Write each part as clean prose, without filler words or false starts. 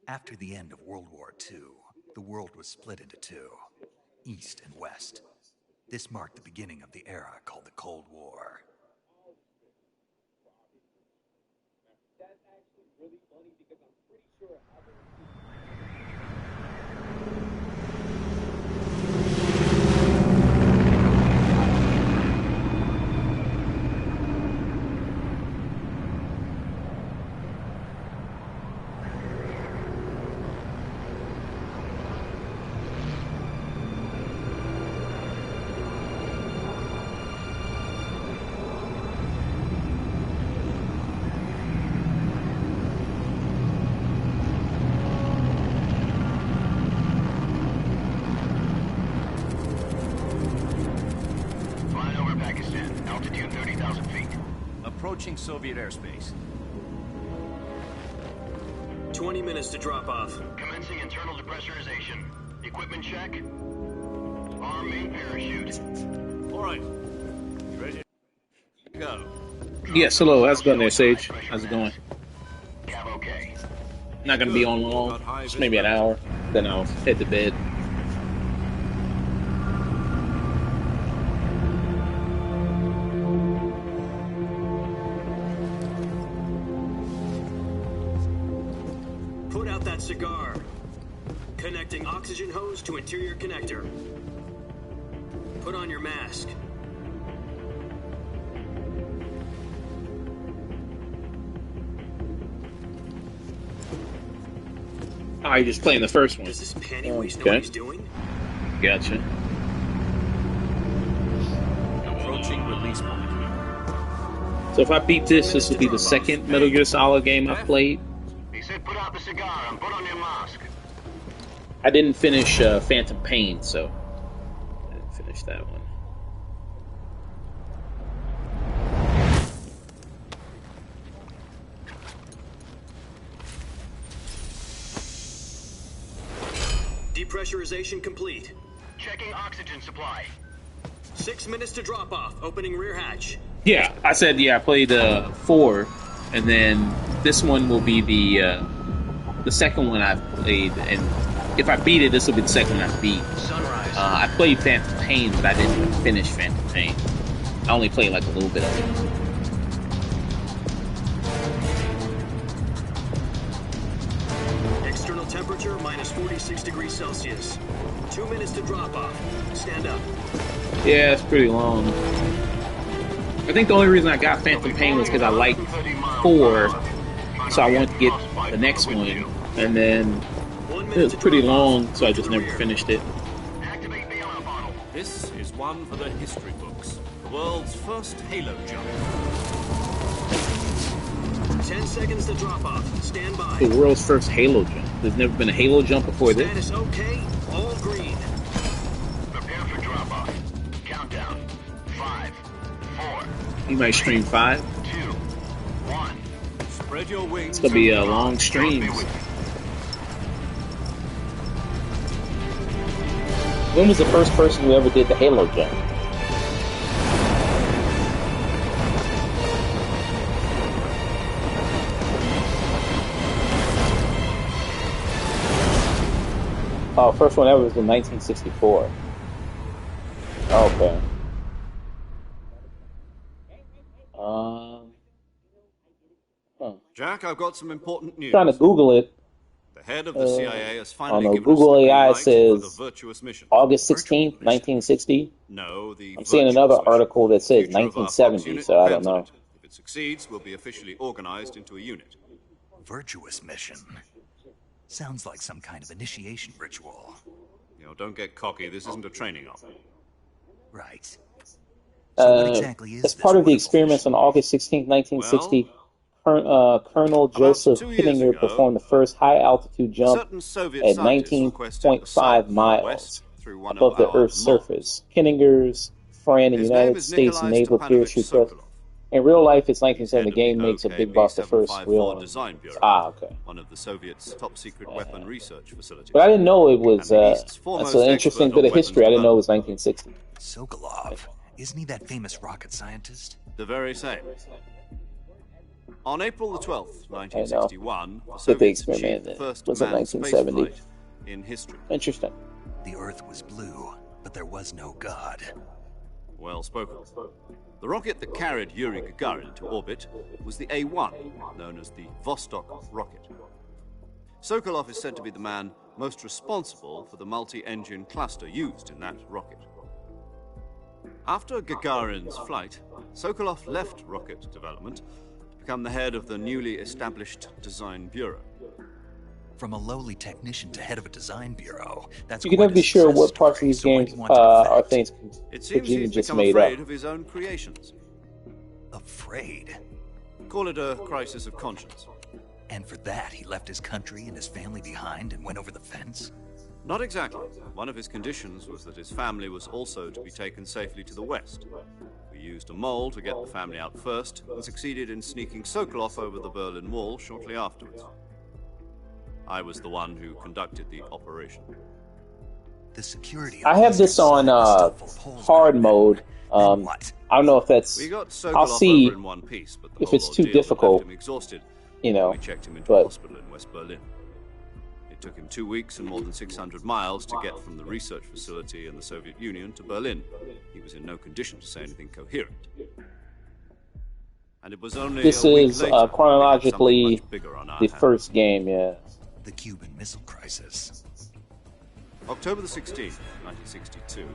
After the end of World War II, the world was split into two, East and West. This marked the beginning of the era called the Cold War. Approaching Soviet airspace. 20 minutes to drop off. Commencing internal depressurization. Equipment check. Arm main parachute. All right. Ready? Go. Yes, hello. How's it going there, Sage? How's it going? Cab okay. Not going to be on long. Just maybe an hour. Then I'll head to bed. Put out that cigar. Connecting oxygen hose to interior connector. Put on your mask. Oh, you're just playing the first one. Does this pantywaist know what he's doing? Gotcha. Approaching release point. So if I beat this, this will be the second Metal Gear Solid game I've played. He said put out the cigar and put on your mask. I didn't finish Phantom Pain, so I didn't finish that one. Depressurization complete. Checking oxygen supply. 6 minutes to drop off. Opening rear hatch. Yeah, I said I played 4, and then this one will be the second one I've played, and if I beat it, this will be the second one I beat. Sunrise. I played Phantom Pain, but I didn't finish Phantom Pain. I only played like a little bit of it. External temperature minus 46 degrees Celsius. 2 minutes to drop off. Stand up. Yeah, it's pretty long. I think the only reason I got Phantom Pain was because I liked 4, so I wanted to get the next one, and then it was pretty long, so I just never finished it. Activate bailout bottle. This is one for the history books. The world's first Halo jump. 10 seconds to drop off. Stand by. The world's first Halo jump. There's never been a Halo jump before this. Status okay. All green. Prepare for drop off. Countdown. 5, 4. You might stream 5. 2, 1. Spread your wings. It's gonna be a long stream. When was the first person who ever did the Halo jump? Oh, first one ever was in 1964. Okay. Jack, I've got some important news. Trying to Google it. The head of the CIA has I finally don't know. given us Google the green AI light for the says virtuous mission. August 16th, 1960. No, the I'm seeing virtuous another mission. article that The says future of our Fox 1970, unit so I don't depends on know. it. If it succeeds, we'll be officially organized into a unit. Virtuous mission. Sounds like some kind of initiation ritual. You know, don't get cocky. This isn't a training op. Right. So what exactly is As this part of the wonderful experiments mission? on August 16th, 1960, Colonel About Joseph 2 years Kittinger ago, performed the first high-altitude a jump certain Soviet at scientist requested a 19.5 salto miles west through one above of the our Earth's moons. surface. Kittinger's friend and His name United is States Nikolai Naval Stepanovich parachute test. Sokolov. In real life, it's He's 1970. head The of game the makes a big buck the first real 754 one. Design Bureau, Okay. one of the Soviets' top-secret weapon research facilities. But I didn't know it was, And the East's that's foremost an interesting expert bit on of history. I didn't know it was weapons 1960. Sokolov. Isn't he that famous rocket scientist? The very same. On April the 12th, I know. 1961, the Did the Soviets experiment achieved the then. first Was it manned space 1970? flight in history. Interesting. The Earth was blue, but there was no God. Well spoken. The rocket that carried Yuri Gagarin to orbit was the A-1, known as the Vostok rocket. Sokolov is said to be the man most responsible for the multi-engine cluster used in that rocket. After Gagarin's flight, Sokolov left rocket development to become the head of the newly established Design Bureau. From a lowly technician to head of a design bureau, that's You can quite never a be sure success what parts of story. these So why do games you want to are defect? things It seems Kojima he's just become made afraid up. of his own creations. Afraid. Call it a crisis of conscience. And for that, he left his country and his family behind and went over the fence? Not exactly. One of his conditions was that his family was also to be taken safely to the west. We used a mole to get the family out first and succeeded in sneaking Sokolov over the Berlin Wall shortly afterwards. I was the one who conducted the operation. The security I have this on hard mode. What? I don't know if that's. We got I'll Sokolov see over in one piece, but the if whole it's too ordeal had difficult, left him exhausted. you know, We checked him into but- a hospital in West Berlin. It took him 2 weeks and more than 600 miles to get from the research facility in the Soviet Union to Berlin. He was in no condition to say anything coherent. And it was only This a week is later that we had chronologically something much bigger on our the hands. first game. Yeah. The Cuban Missile Crisis. October the 16th, 1962,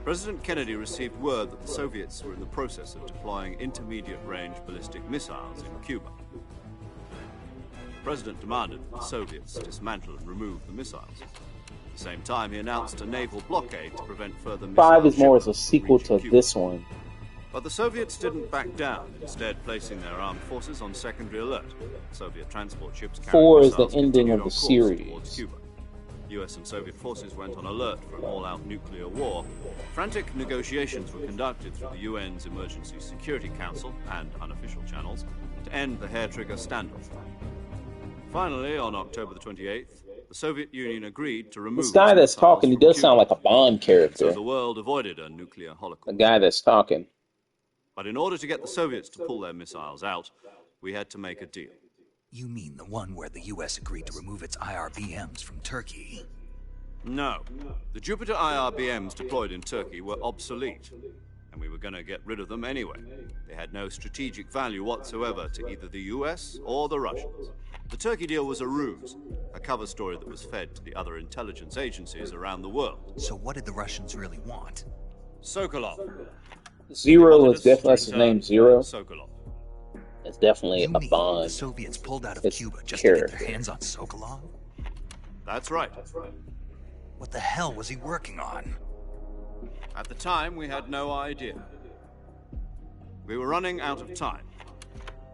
President Kennedy received word that the Soviets were in the process of deploying intermediate-range ballistic missiles in Cuba. The President demanded that the Soviets dismantle and remove the missiles. At the same time, he announced a naval blockade to prevent further missile 5 is more as a shipments sequel reaching to Cuba. this one. But the Soviets didn't back down, instead placing their armed forces on secondary alert. Soviet transport ships carrying 4 is the missiles ending continued of on the course series. towards Cuba. US and Soviet forces went on alert for an all-out nuclear war. Frantic negotiations were conducted through the UN's Emergency Security Council and unofficial channels to end the hair-trigger standoff. Finally, on October the 28th, the Soviet Union agreed to remove This guy its that's missiles talking, he from does Cuba. sound like a Bond So character. the world avoided a nuclear The holocaust. guy that's talking. But in order to get the Soviets to pull their missiles out, we had to make a deal. You mean the one where the US agreed to remove its IRBMs from Turkey? No. The Jupiter IRBMs deployed in Turkey were obsolete, and we were going to get rid of them anyway. They had no strategic value whatsoever to either the US or the Russians. The Turkey deal was a ruse, a cover story that was fed to the other intelligence agencies around the world. So what did the Russians really want? Sokolov. Zero is definitely, that's his name, Zero. Sokolov. It's definitely You a mean the Bond. Soviets pulled out of It's Cuba just to get character. their hands on Sokolov? That's right. What the hell was he working on? At the time, we had no idea. We were running out of time.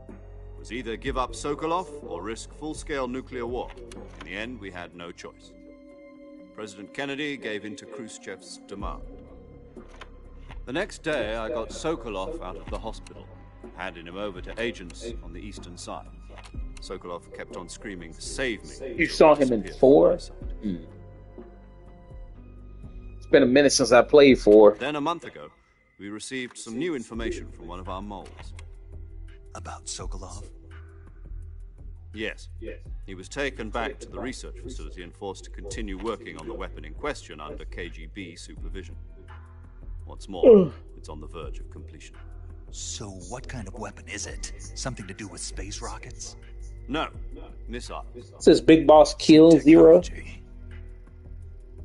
It was either give up Sokolov or risk full-scale nuclear war. In the end, we had no choice. President Kennedy gave in to Khrushchev's demand. The next day, I got Sokolov out of the hospital, handed him over to agents on the eastern side. Sokolov kept on screaming, "Save me." You saw him in Disappeared 4? from my sight. It's been a minute since I played 4. Then a month ago, we received some new information from one of our moles. About Sokolov? Yes. He was taken back to the research facility and forced to continue working on the weapon in question under KGB supervision. What's more, it's on the verge of completion. So what kind of weapon is it? Something to do with space rockets? No. Missiles. It says Big Boss kill 0. Technology.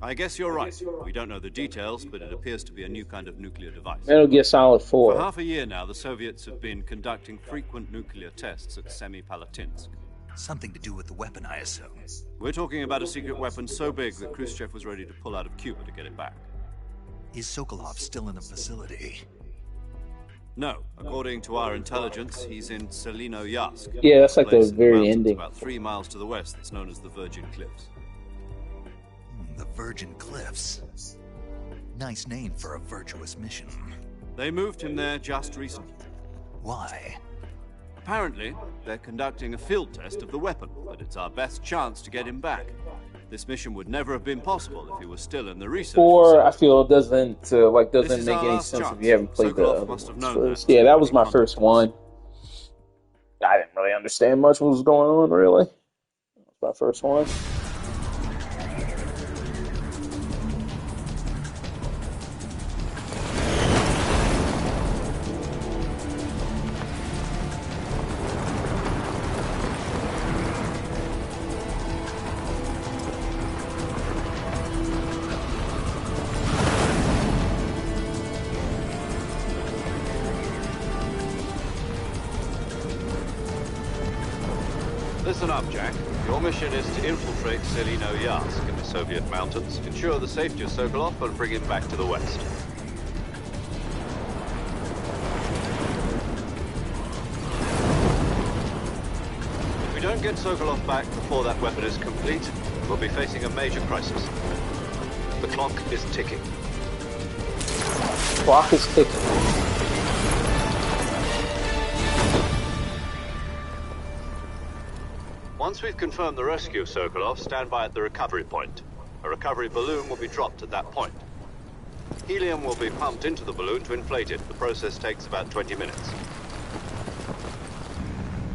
I guess you're right. We don't know the details, but it appears to be a new kind of nuclear device. Metal Gear Solid For 4. half a year now, the Soviets have been conducting frequent nuclear tests at Semipalatinsk. Something to do with the weapon, I assume. We're talking about a secret weapon so big that Khrushchev was ready to pull out of Cuba to get it back. Is Sokolov still in the facility? No, according to our intelligence, he's in Selino Yask. Yeah, that's like the place in very mountains ending. About 3 miles to the west, that's known as the Virgin Cliffs. The Virgin Cliffs. Nice name for a virtuous mission. They moved him there just recently. Why? Apparently, they're conducting a field test of the weapon, but it's our best chance to get him back. This mission would never have been possible if he was still in the research. 4, I facility. feel, doesn't This doesn't is make our any last sense chance. if you haven't played the Sokolov other must have ones known first. that Yeah, that was when he my contacted first us. one. I didn't really understand much what was going on, really. That was my first one. Listen up, Jack. Your mission is to infiltrate Selino Yask in the Soviet mountains, ensure the safety of Sokolov, and bring him back to the west. If we don't get Sokolov back before that weapon is complete, we'll be facing a major crisis. The clock is ticking. Clock is ticking. Once we've confirmed the rescue of Sokolov, stand by at the recovery point. A recovery balloon will be dropped at that point. Helium will be pumped into the balloon to inflate it. The process takes about 20 minutes.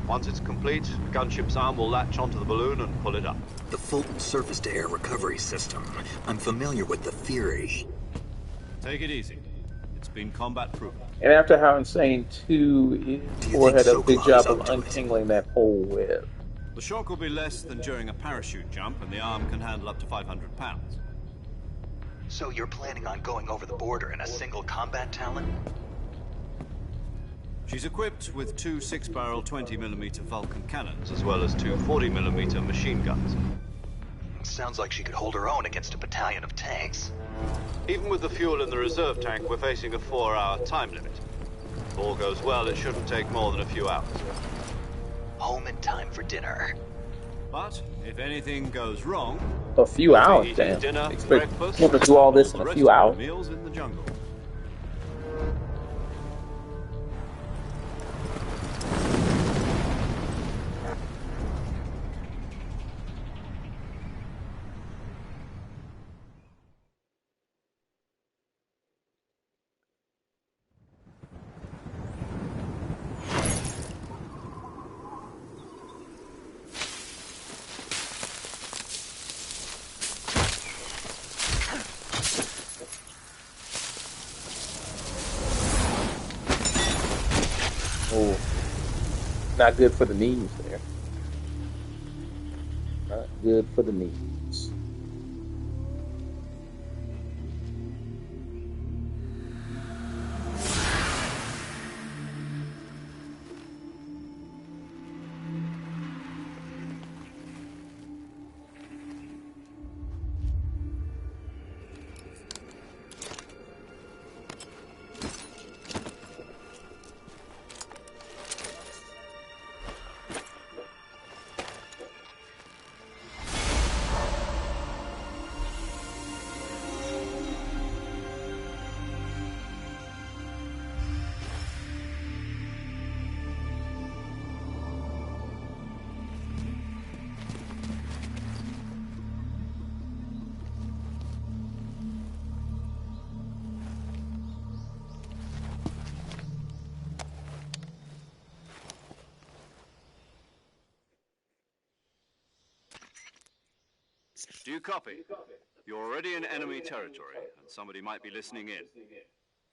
Once it's complete, the gunship's arm will latch onto the balloon and pull it up. The Fulton surface-to-air recovery system. I'm familiar with the theory. Take it easy. It's been combat proven. And after how insane 2 is, 4 had a big job of untangling that whole web. The shock will be less than during a parachute jump, and the arm can handle up to 500 pounds. So you're planning on going over the border in a single combat Talon? She's equipped with 2 6-barrel 20mm Vulcan cannons, as well as 2 40mm machine guns. Sounds like she could hold her own against a battalion of tanks. Even with the fuel in the reserve tank, we're facing a 4-hour time limit. If all goes well, it shouldn't take more than a few hours. Home in time for dinner. But if anything goes wrong, A few we'll be hours, eating damn. dinner, Expect breakfast, him to do all this the in a rest few of the hours. meals in the jungle. Oh, not good for the knees there. Not good for the knees. Do you copy? You're already in enemy territory, and somebody might be listening in.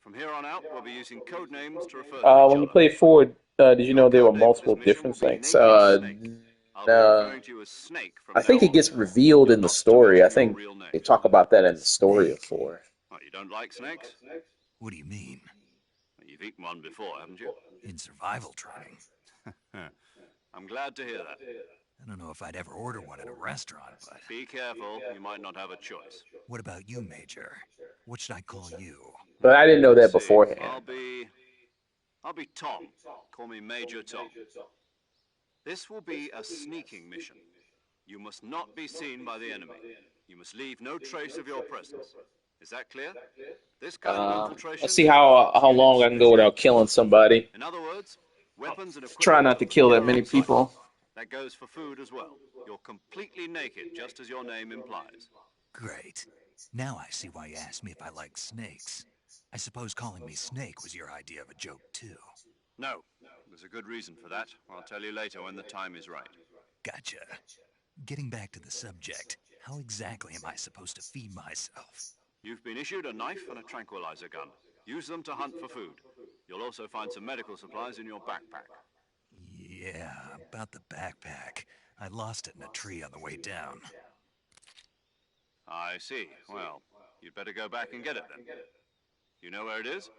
From here on out, we'll be using code names to refer to each When you other. play forward, did you know there were Code name for multiple this mission different will be things? Naked Snake. I'll be referring to you as Snake from I now think it on. gets revealed You're in the not to story. I mention your think real name. they talk about that in the story of Snake. 4. What, you don't like snakes? What do you mean? You've eaten one before, haven't you? In survival training? I'm glad to hear that. I don't know if I'd ever order one at a restaurant, but... Be careful, you might not have a choice. What about you, Major? What should I call you? But I didn't know that Let's see. beforehand. I'll be Tom. Call me Major Tom. This will be a sneaking mission. You must not be seen by the enemy. You must leave no trace of your presence. Is that clear? This kind of infiltration... Let's see how long I can go without killing somebody. In other words, weapons and equipment... Try not to kill that are many on site. people. That goes for food as well. You're completely naked, just as your name implies. Great. Now I see why you asked me if I like snakes. I suppose calling me Snake was your idea of a joke, too. No, there's a good reason for that. I'll tell you later when the time is right. Gotcha. Getting back to the subject, how exactly am I supposed to feed myself? You've been issued a knife and a tranquilizer gun. Use them to hunt for food. You'll also find some medical supplies in your backpack. Yeah, about the backpack. I lost it in a tree on the way down. I see. Well, you'd better go back and get it then. You know where it is?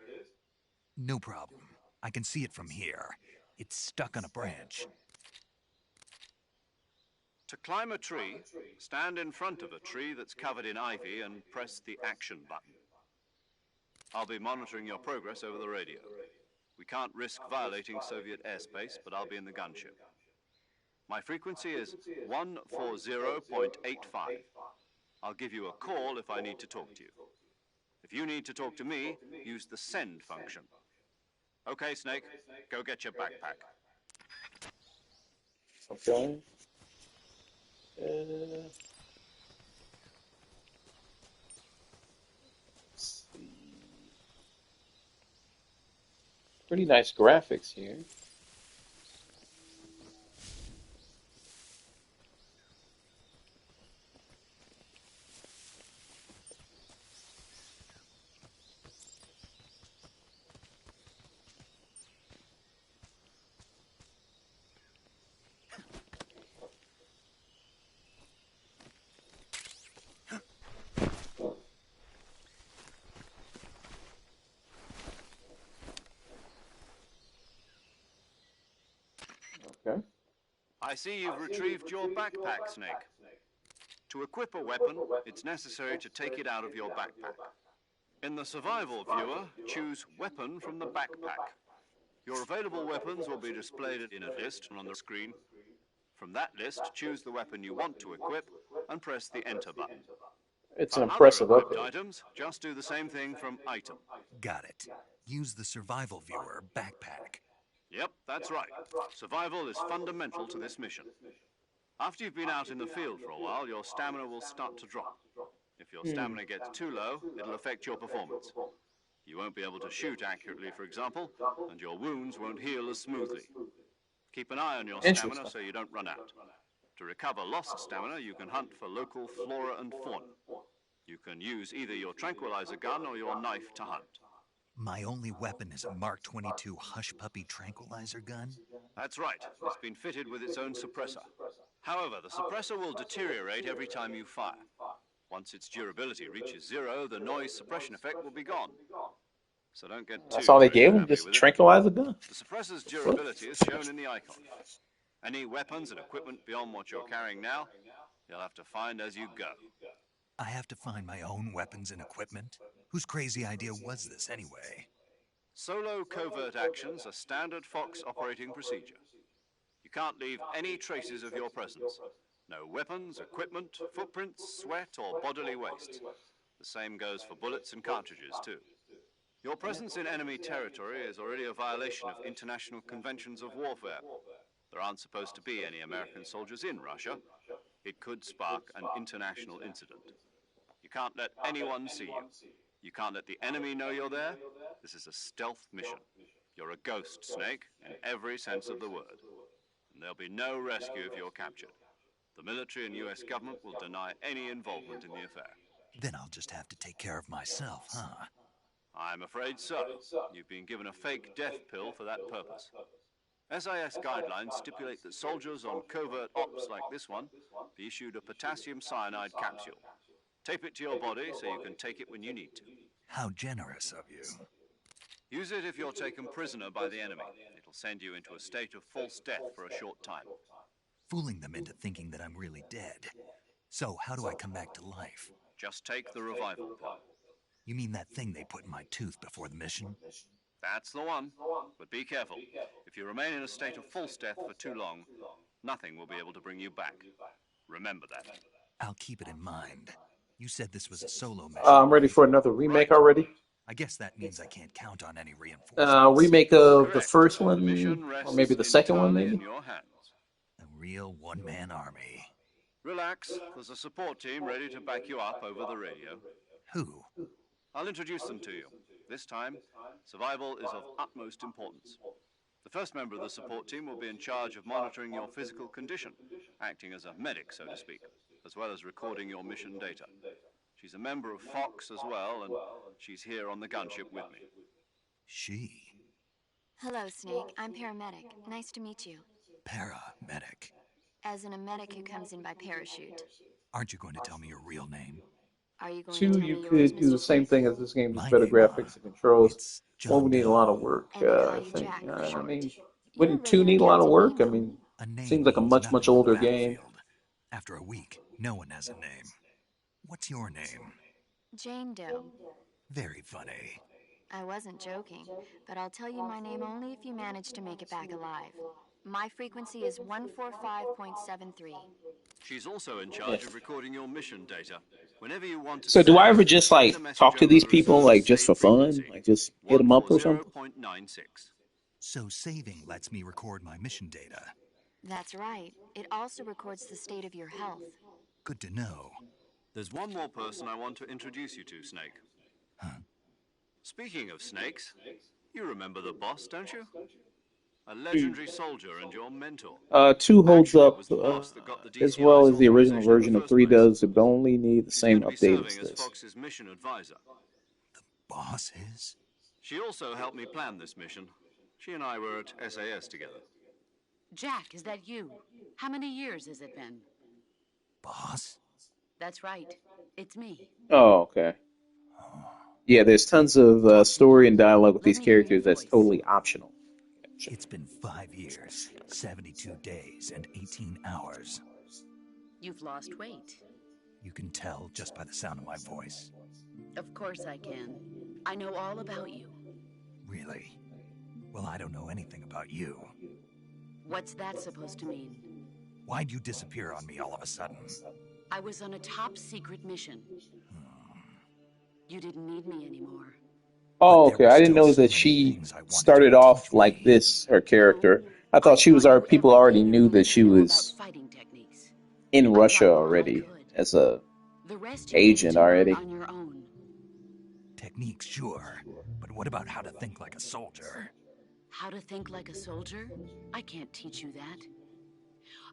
No problem. I can see it from here. It's stuck on a branch. To climb a tree, stand in front of a tree that's covered in ivy and press the action button. I'll be monitoring your progress over the radio. We can't risk violating Soviet airspace, but I'll be in the gunship. My frequency is 140.85. I'll give you a call if I need to talk to you. If you need to talk to me, use the send function. Okay, Snake, go get your backpack. Okay. Let's see. Pretty nice graphics here. Okay. I see you've retrieved your backpack, Snake. To equip a weapon, it's necessary to take it out of your backpack. In the survival viewer, choose Weapon from the backpack. Your available weapons will be displayed in a list on the screen. From that list, choose the weapon you want to equip and press the Enter button. It's For an impressive other equipped update. items, just do the same thing from Item. Got it. Use the survival viewer backpack. Yep, that's right. Survival is fundamental to this mission. After you've been out in the field for a while, your stamina will start to drop. If your stamina gets too low, it'll affect your performance. You won't be able to shoot accurately, for example, and your wounds won't heal as smoothly. Keep an eye on your stamina so you don't run out. To recover lost stamina, you can hunt for local flora and fauna. You can use either your tranquilizer gun or your knife to hunt. My only weapon is a Mark 22 Hush Puppy tranquilizer gun? That's right. It's been fitted with its own suppressor. However, the suppressor will deteriorate every time you fire. Once its durability reaches 0, the noise suppression effect will be gone. So don't get too That's all they gave him, happy just a with it. tranquilizer gun. The suppressor's durability is shown in the icon. Any weapons and equipment beyond what you're carrying now, you'll have to find as you go. I have to find my own weapons and equipment? Whose crazy idea was this, anyway? Solo covert actions are standard Fox operating procedure. You can't leave any traces of your presence. No weapons, equipment, footprints, sweat, or bodily waste. The same goes for bullets and cartridges, too. Your presence in enemy territory is already a violation of international conventions of warfare. There aren't supposed to be any American soldiers in Russia. It could spark an international incident. You can't let anyone see you. You can't let the enemy know you're there. This is a stealth mission. You're a ghost, Snake, in every sense of the word. And there'll be no rescue if you're captured. The military and US government will deny any involvement in the affair. Then I'll just have to take care of myself, huh? I'm afraid so. You've been given a fake death pill for that purpose. SIS guidelines stipulate that soldiers on covert ops like this one be issued a potassium cyanide capsule. Tape it to your body so you can take it when you need to. How generous of you. Use it if you're taken prisoner by the enemy. It'll send you into a state of false death for a short time. Fooling them into thinking that I'm really dead. So, how do I come back to life? Just take the revival pill. You mean that thing they put in my tooth before the mission? That's the one. But be careful. If you remain in a state of false death for too long, nothing will be able to bring you back. Remember that. I'll keep it in mind. You said this was a solo mission. I'm ready for another remake already. I guess that means I can't count on any reinforcements. Remake of the Correct. first The one, mission or maybe the rests second one, entirely maybe? in your hands. A real one-man army. Relax. There's a support team ready to back you up over the radio. Who? I'll introduce them to you. This time, survival is of utmost importance. The first member of the support team will be in charge of monitoring your physical condition, acting as a medic, so to speak, as well as recording your mission data. She's a member of Fox as well, and she's here on the gunship with me. She. Hello, Snake. I'm paramedic. Nice to meet you. Paramedic. As in a medic who comes in by parachute. Aren't you going to tell me your real name? Are you going to Two, tell you me yours, could do the Mr. same Smith? thing as this game, just My better name, graphics and controls. It's One John would need a Doe. lot of work, And they call I you think. Jack for I short. mean, You're wouldn't a 2 need a regular lot of Captain work? I Bingo. mean, A name seems like a means much nothing on the older game. battlefield. After a week, no one has a name. What's your name? Jane Doe. Very funny. I wasn't joking, but I'll tell you my name only if you manage to make it back alive. My frequency is 145.73. She's also in charge of recording your mission data. Whenever you want to So do I ever send, just send a message talk to over these the people reserve just for saved fun? frequency, Just hit them up or something? 140.96. So saving lets me record my mission data. That's right. It also records the state of your health. Good to know. There's one more person I want to introduce you to, Snake. Huh? Speaking of snakes, you remember the boss, don't you? A legendary soldier and your mentor. 2 holds Actually, it up was the boss that got the as well DCI's as the original authorization in version the of first 3 place. does. It only need the She's same going to be update serving as as this. Fox's mission advisor. Boss is? She also helped me plan this mission. She and I were at SAS together. Jack, is that you? How many years has it been? Boss? That's right. It's me. Oh, okay. Yeah, there's tons of story and dialogue with these characters that's totally optional. It's been 5 years, 72 days, and 18 hours. You've lost weight. You can tell just by the sound of my voice. Of course I can. I know all about you. Really? Well, I don't know anything about you. What's that supposed to mean? Why'd you disappear on me all of a sudden? I was on a top secret mission. You didn't need me anymore. Oh, But there okay. were I didn't still know so that many she things I wanted started you to off teach like me. this, her character. I thought she was already, people already knew that she was Fighting techniques. in I Russia taught you all I already could. as a The rest you needed agent to learn already. on your own. Techniques, sure. But what about how to think like a soldier? How to think like a soldier? I can't teach you that.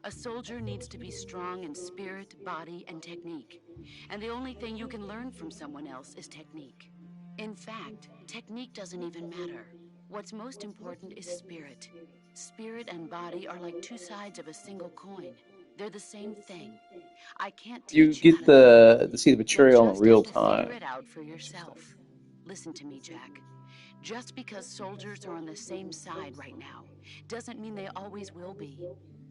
A soldier needs to be strong in spirit, body, and technique. And the only thing you can learn from someone else is technique. In fact, technique doesn't even matter. What's most important is spirit. Spirit and body are like 2 sides of a single coin. They're the same thing. I can't You teach you get how to think. to see the You'll material in just real have to figure time. it out for yourself. Listen to me, Jack. Just because soldiers are on the same side right now doesn't mean they always will be.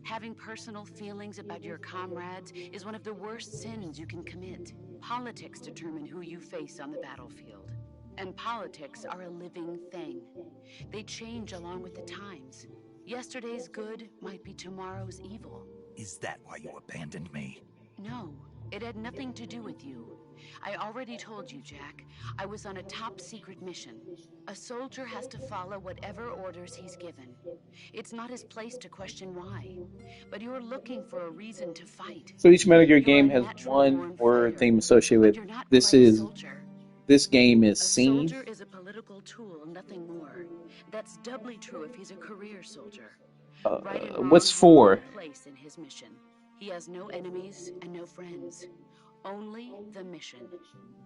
Having personal feelings about your comrades is one of the worst sins you can commit. Politics determine who you face on the battlefield. And politics are a living thing. They change along with the times. Yesterday's good might be tomorrow's evil. Is that why you abandoned me? No, it had nothing to do with you. I already told you, Jack. I was on a top secret mission. A soldier has to follow whatever orders he's given. It's not his place to question why. But you're looking for a reason to fight. So each Metal Gear You're game a has natural one born word fighter, theme associated but with you're not this quite a is soldier. this game is A scene. soldier is a political tool, nothing more. That's doubly true if he's a career soldier. Right and wrong What's have for? no place in his mission. He has no enemies and no friends. Only the mission.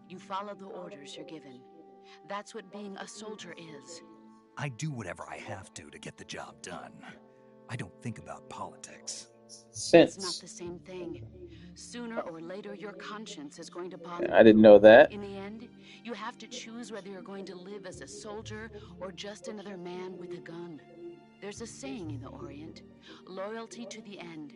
You follow the orders you're given. That's what being a soldier is. I do whatever I have to get the job done. I don't think about politics. It's not Sense. the same thing. Sooner or later, your conscience is going to bother I didn't know that. you. In the end, you have to choose whether you're going to live as a soldier or just another man with a gun. There's a saying in the Orient, loyalty to the end.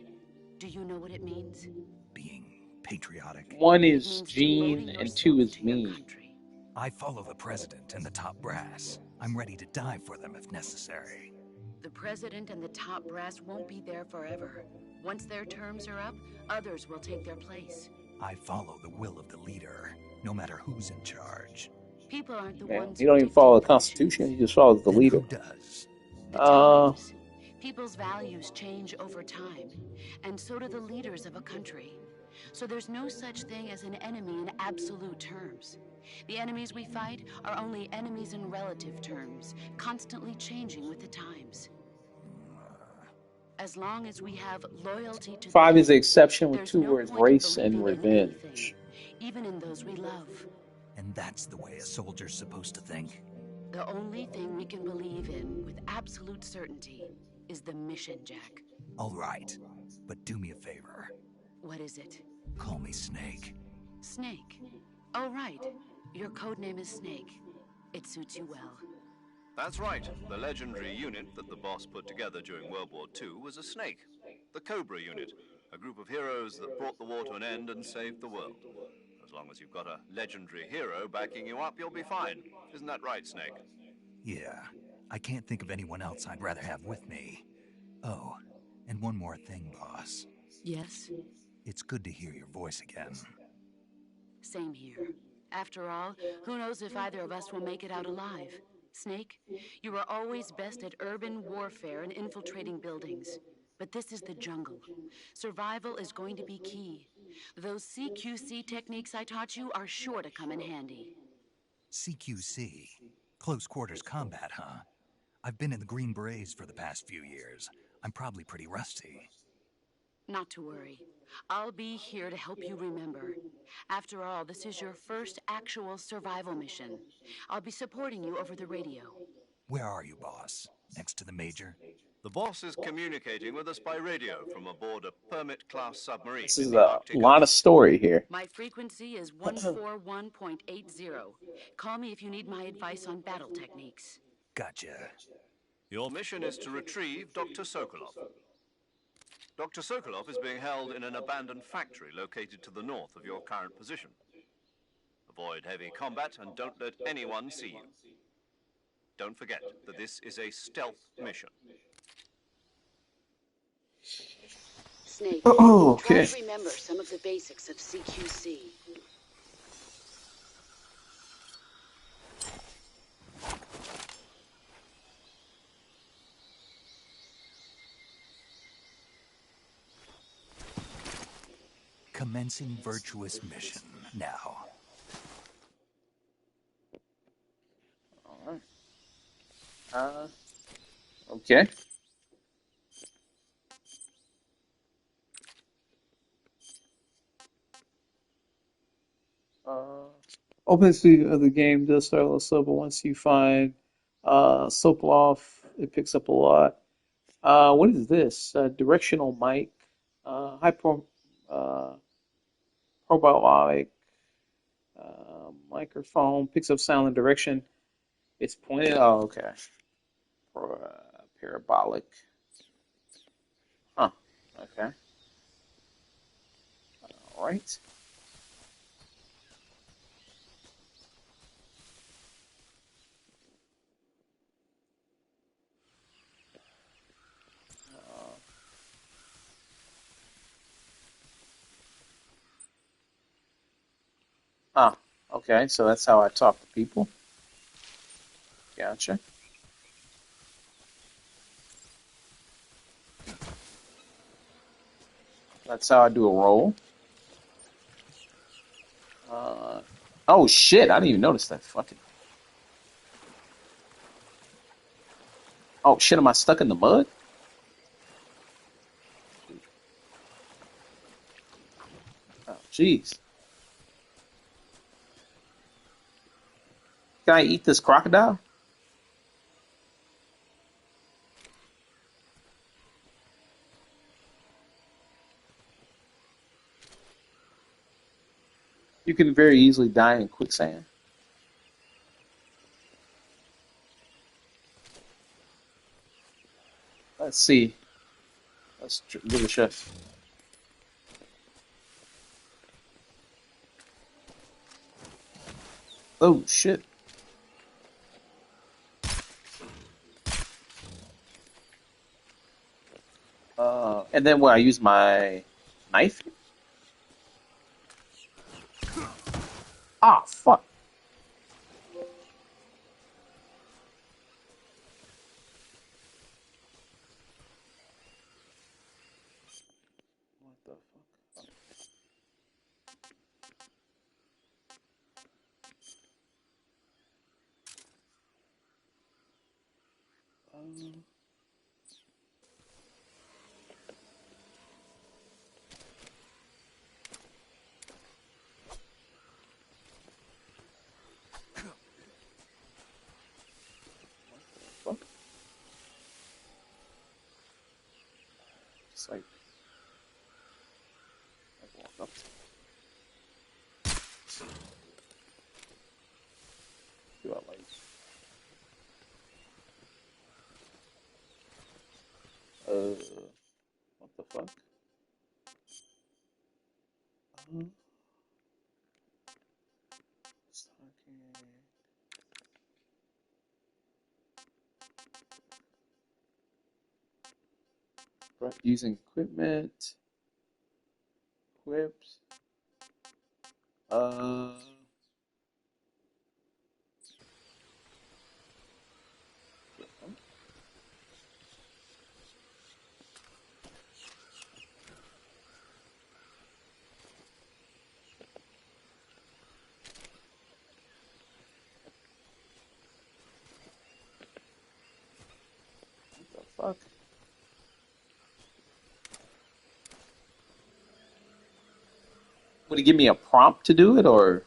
Do you know what it means? Being patriotic. One It is means Gene devoting and two yourself is to your me. country. I follow the president and the top brass. I'm ready to die for them if necessary. The president and the top brass won't be there forever. Once their terms are up, others will take their place. I follow the will of the leader, no matter who's in charge. People aren't the Yeah, ones he who don't even follow dictate the the Constitution. missions. He just follows the Then leader. who does? The Uh, times. People's values change over time, and so do the leaders of a country. So there's no such thing as an enemy in absolute terms. The enemies we fight are only enemies in relative terms, constantly changing with the times. As long as we have loyalty to the 5 is the king, exception with there's 2 no words, point in race and believing in anything, revenge. even in those we love. And that's the way a soldier's supposed to think? The only thing we can believe in with absolute certainty is the mission, Jack. All right, but do me a favor. What is it? Call me Snake. Snake. Oh, right. Your code name is Snake. It suits you well. That's right. The legendary unit that the boss put together during World War II was a snake. The Cobra unit, a group of heroes that brought the war to an end and saved the world. As long as you've got a legendary hero backing you up, you'll be fine. Isn't that right, Snake? Yeah, I can't think of anyone else I'd rather have with me. Oh, and one more thing, boss. Yes? It's good to hear your voice again. Same here. After all, who knows if either of us will make it out alive? Snake, you are always best at urban warfare and infiltrating buildings. But this is the jungle. Survival is going to be key. Those CQC techniques I taught you are sure to come in handy. CQC? Close quarters combat, huh? I've been in the Green Berets for the past few years. I'm probably pretty rusty. Not to worry. I'll be here to help you remember. After all, this is your first actual survival mission. I'll be supporting you over the radio. Where are you, boss? Next to the Major? The boss is communicating with us by radio from aboard a Permit-class submarine This in is the a Arctic lot Ocean. of story here. My frequency is 141.80. Call me if you need my advice on battle techniques. Gotcha. Your mission is to retrieve Dr. Sokolov. Dr. Sokolov is being held in an abandoned factory located to the north of your current position. Avoid heavy combat and don't let anyone see you. Don't forget that this is a stealth mission. Snake, Oh, try okay. to remember some of the basics of CQC. Commencing virtuous mission now. Okay. Opens the game does start a little slow, but once you find Sokolov, it picks up a lot. What is this? Directional mic, uh, probiotic microphone, picks up sound and direction. It's pointed. Oh, okay. Parabolic. Huh. Okay. All right. Huh. Okay. So that's how I talk to people. Gotcha. That's how I do a roll. Oh shit! I didn't even notice that. Fucking. Oh shit! Am I stuck in the mud? Oh jeez. Can I eat this crocodile? You can very easily die in quicksand. Let's see. Let's give it a shot. Oh shit. And then I use my knife? Ah, fuck. What the fuck? Um, fuck? Just like walk up. Do I like? What the fuck? Um, using equipment, equipped. Uh, what the fuck? Would it give me a prompt to do it, or?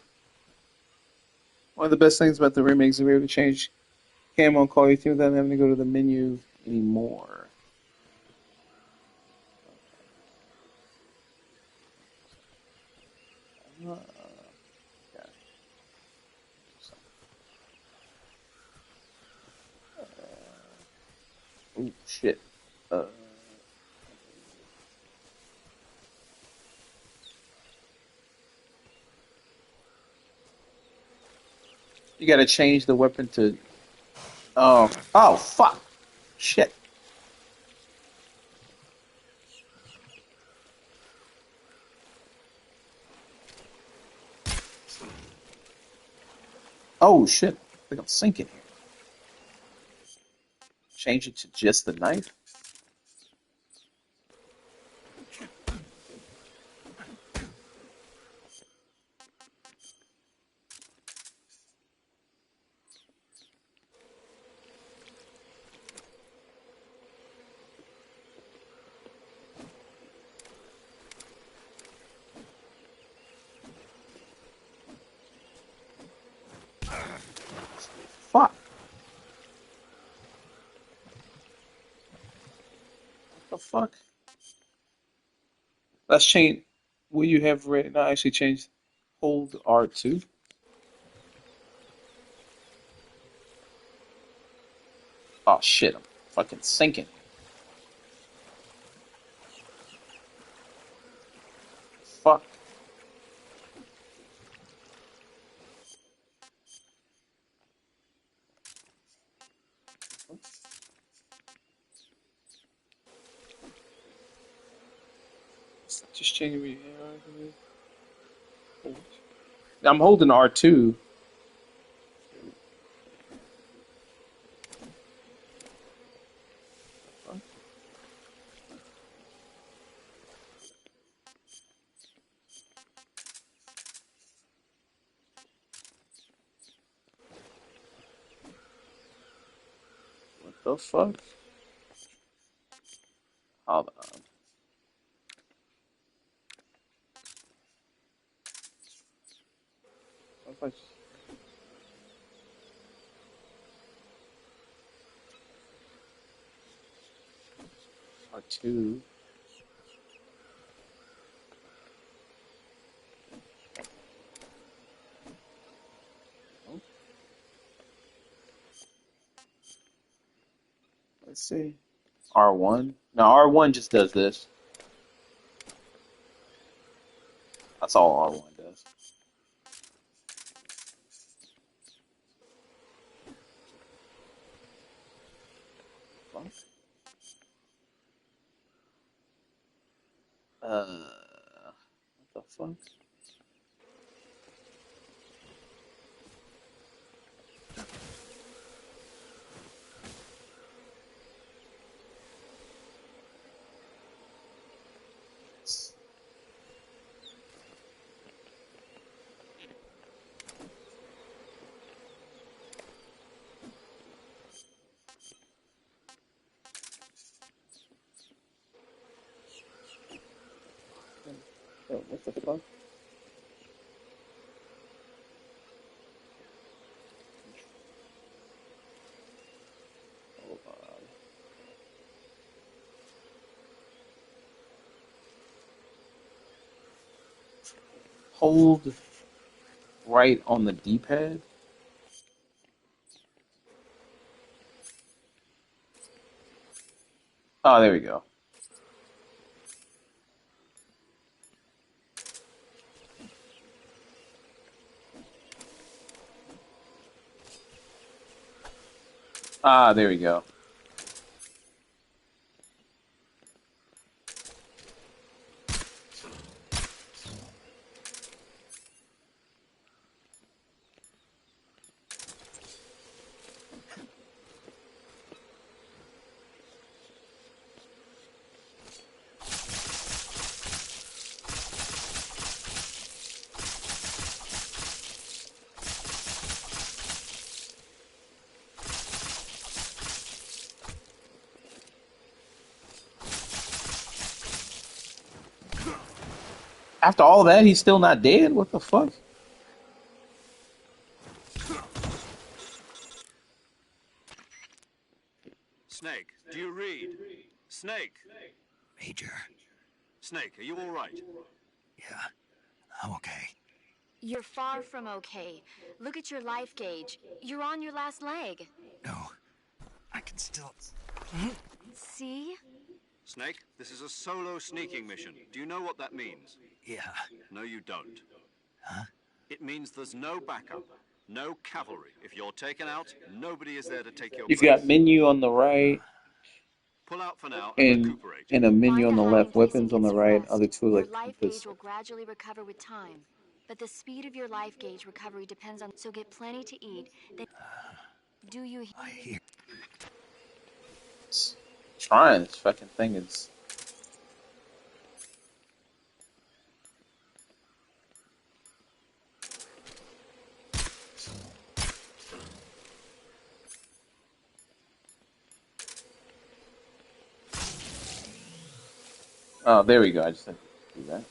One of the best things about the remakes is we were able to change camo and quality theme without having to go to the menu anymore. Yeah. Oh shit. Uh, you gotta change the weapon to. Oh, fuck. Shit. Oh shit. I think I'm sinking here. Change it to just the knife? Fuck. What the fuck? Let's change. Will you have right now actually change hold R2? Oh shit, I'm fucking sinking. Fuck. Just changing me. I'm holding R2. What the fuck? Hold on. What if I just- R2. Let's see. R1? No, R1 just does this. That's all R1 does. Fuck. What the fuck? Oh, what the fuck? Hold on. Hold right on the D-pad. Oh, there we go. Ah, there we go. After all that, he's still not dead? What the fuck? Snake, do you read? Snake! Major. Snake, are you all right? Yeah, I'm okay. You're far from okay. Look at your life gauge. You're on your last leg. No, I can still... See? Snake, this is a solo sneaking mission. Do you know what that means? Yeah. No, you don't. Huh? It means there's no backup, no cavalry. If you're taken out, nobody is there to take your You've place. got menu on the right Pull out for now and and recuperate. a menu Find on a the hiding left, place and weapons on get the some right, rest. other two Your like life compass. gauge will gradually recover with time. But the speed of your life gauge recovery depends on... So get plenty to eat. Then... Do you... I hear... It's trying, this fucking thing is... Oh, there we go. I just had to do that.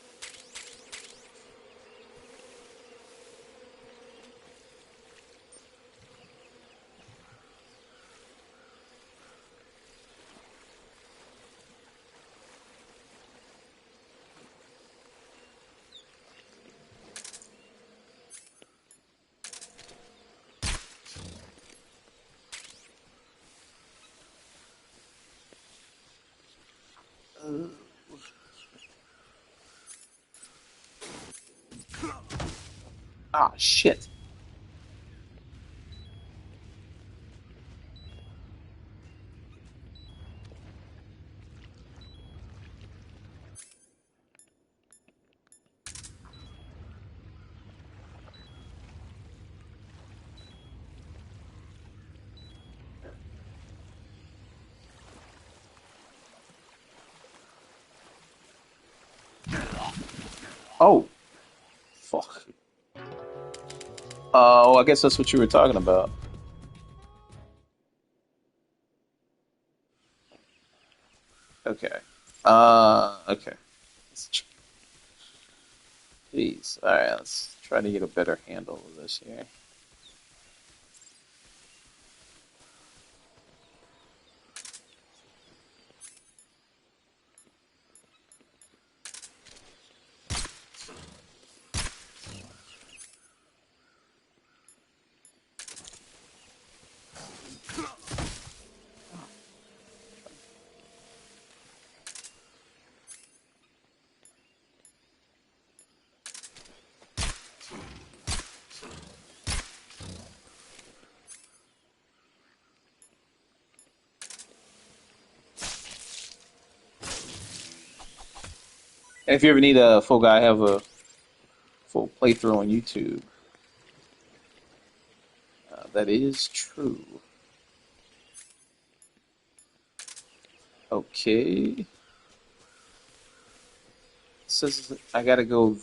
Ah, shit. Oh, fuck. Oh, I guess that's what you were talking about. Okay. Okay. Jeez. Alright, let's try to get a better handle of this here. And if you ever need a full guy, I have a full playthrough on YouTube. That is true. Okay. It says I gotta go.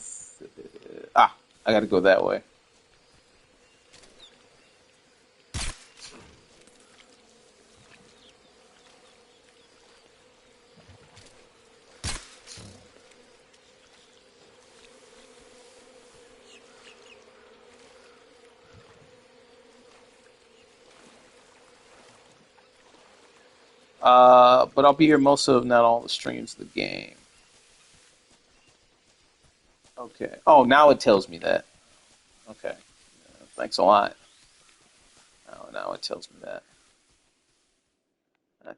I gotta go that way. But I'll be here most of, not all the streams of the game. Okay. Oh, now it tells me that. Okay. Thanks a lot. Oh, now it tells me that. Okay.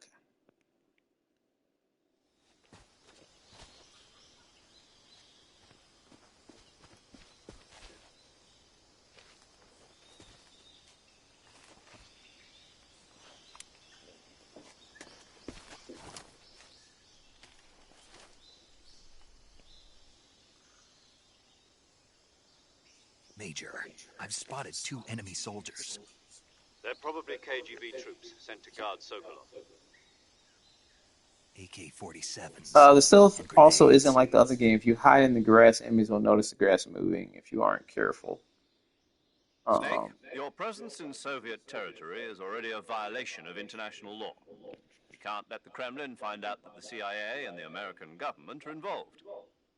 Major, I've spotted 2 enemy soldiers. They're probably KGB troops sent to guard Sokolov. AK-47s. The stealth and also grenades. isn't like the other game. If you hide in the grass, enemies will notice the grass moving if you aren't careful. Snake, your presence in Soviet territory is already a violation of international law. We can't let the Kremlin find out that the CIA and the American government are involved.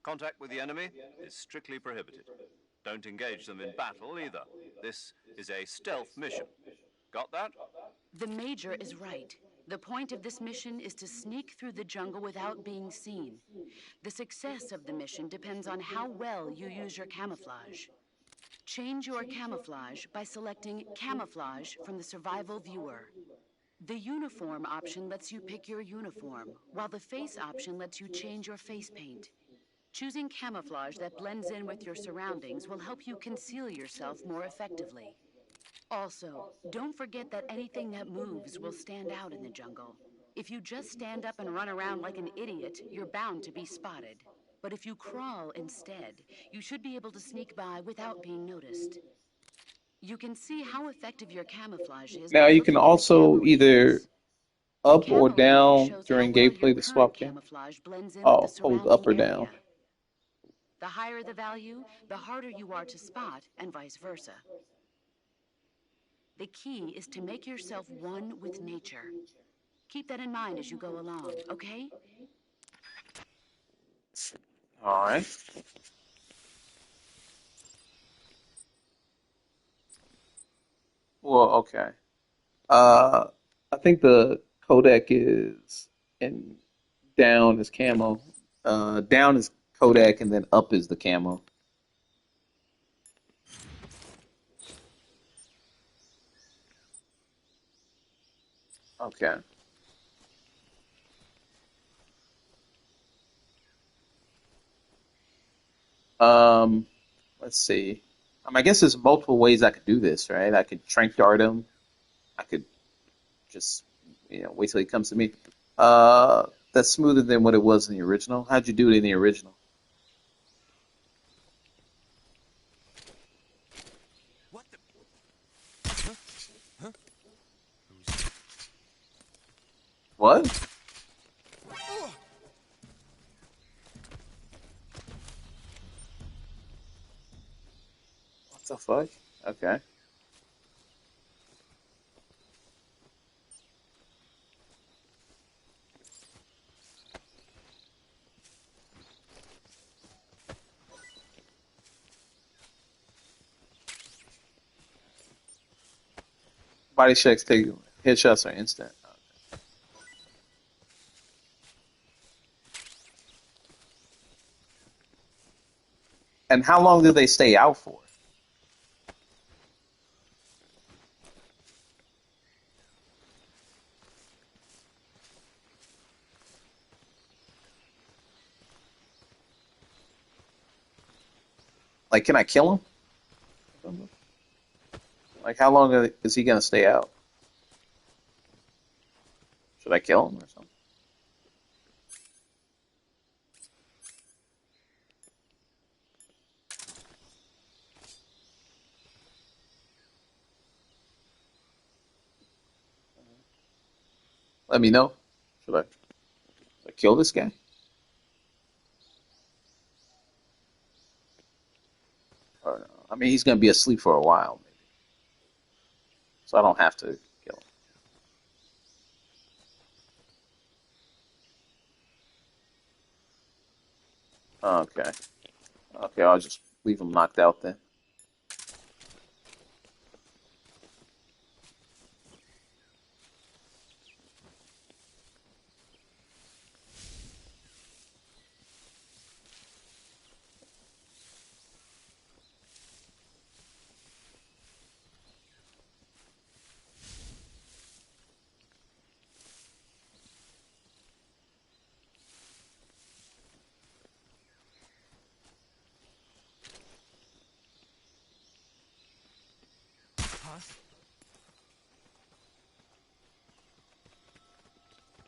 Contact with the enemy is strictly prohibited. Don't engage them in battle either. This is a stealth mission. Got that? The Major is right. The point of this mission is to sneak through the jungle without being seen. The success of the mission depends on how well you use your camouflage. Change your camouflage by selecting Camouflage from the Survival Viewer. The Uniform option lets you pick your uniform, while the Face option lets you change your face paint. Choosing camouflage that blends in with your surroundings will help you conceal yourself more effectively. Also, don't forget that anything that moves will stand out in the jungle. If you just stand up and run around like an idiot, you're bound to be spotted. But if you crawl instead, you should be able to sneak by without being noticed. You can see how effective your camouflage is Now by you can looking at the also camera either readings. The up or camera reading down shows how during well your gameplay to current swap cam. camouflage blends in with the Oh, hold up surrounding or down. area. The higher the value, the harder you are to spot, and vice versa. The key is to make yourself one with nature. Keep that in mind as you go along, okay? All right. Well, okay. Uh, I think the codec is in down is camo. Down is Kodak, and then up is the camo. Okay. Um, let's see. I guess there's multiple ways I could do this, right? I could trank dart him. I could just, wait till he comes to me. That's smoother than what it was in the original. How'd you do it in the original? What the? Huh? Huh? What? What the fuck? Okay. Body checks take headshots are instant. And how long do they stay out for? Like, can I kill him? Like, how long is he gonna stay out? Should I kill him or something? Let me know. Should I kill this guy? Or no? I mean, he's gonna be asleep for a while, maybe. So I don't have to kill him. Okay. Okay, I'll just leave him knocked out then.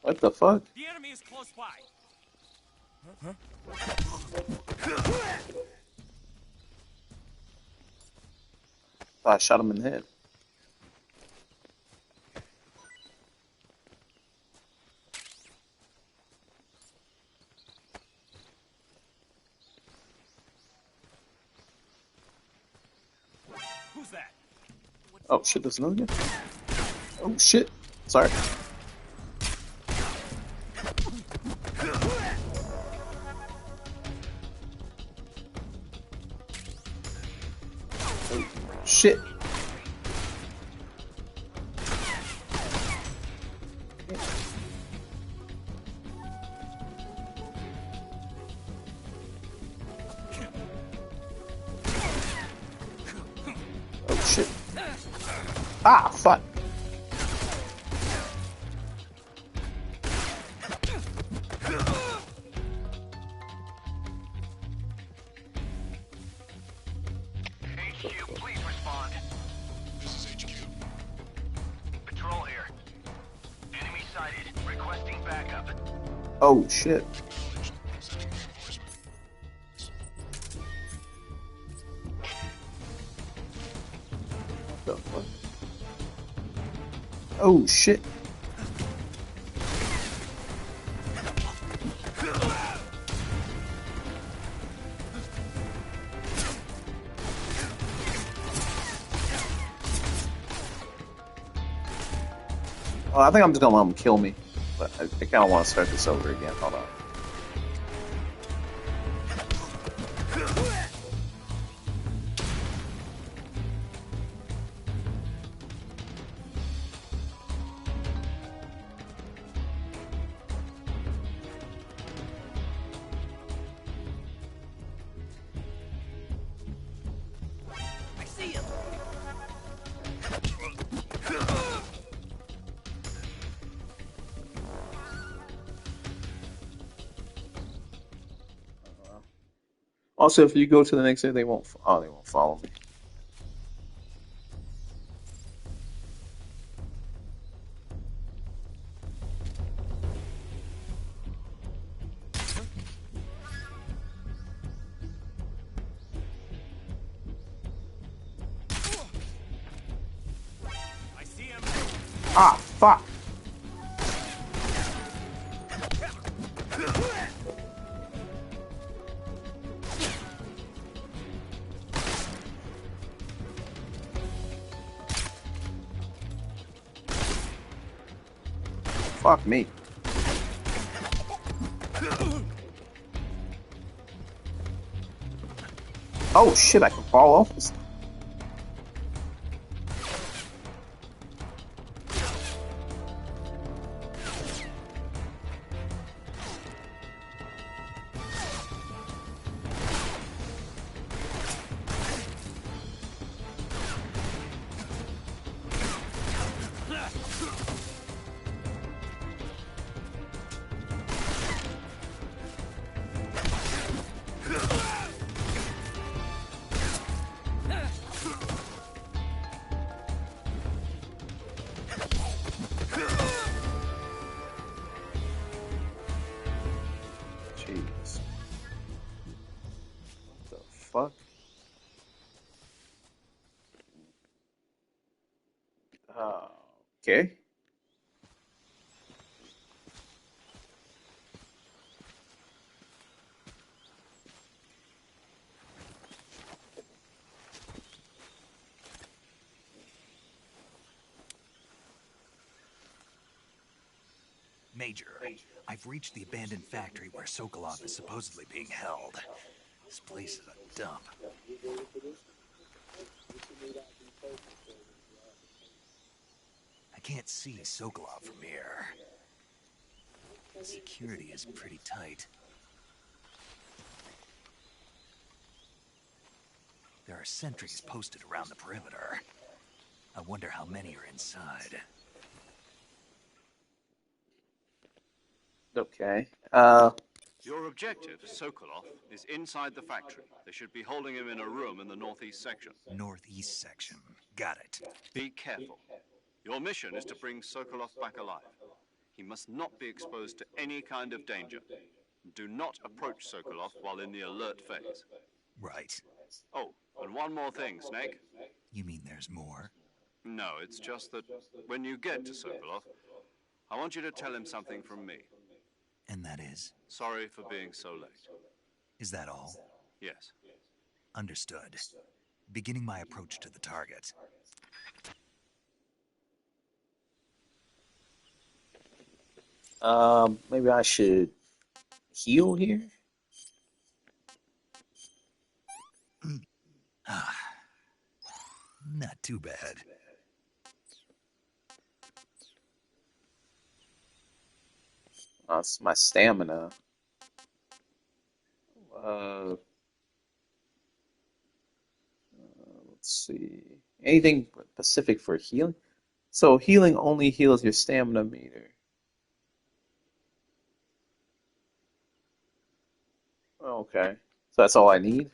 What the fuck? The enemy is close by. I shot him in the head. Who's that? Oh shit, there's another guy. Oh shit. Sorry. Oh shit. Oh shit. Ah, fuck. HQ, please respond. This is HQ. Patrol here. Enemy sighted. Requesting backup. Oh shit. Acknowledged. Sending reinforcements. What the fuck? Oh shit. Well, I think I'm just gonna let him kill me. But I kind of want to start this over again. Hold on. I see him. Also, if you go to the next day, they won't. Oh, they won't follow me. I see him. Ah, fuck. Fuck me. Oh shit, I can fall off this. Jeez. What the fuck? Okay. Major, I've reached the abandoned factory where Sokolov is supposedly being held. This place is a dump. I can't see Sokolov from here. Security is pretty tight. There are sentries posted around the perimeter. I wonder how many are inside. Okay. Your objective, Sokolov, is inside the factory. They should be holding him in a room in the northeast section. Northeast section. Got it. Be careful. Your mission is to bring Sokolov back alive. He must not be exposed to any kind of danger. Do not approach Sokolov while in the alert phase. Right. Oh, and one more thing, Snake. You mean there's more? No, it's just that when you get to Sokolov, I want you to tell him something from me. And that is? Sorry for being so late. Is that all? Yes. Understood. Beginning my approach to the target. Maybe I should heal here? Not too bad. It's my stamina. Let's see. Anything specific for healing? So healing only heals your stamina meter. Okay. So that's all I need?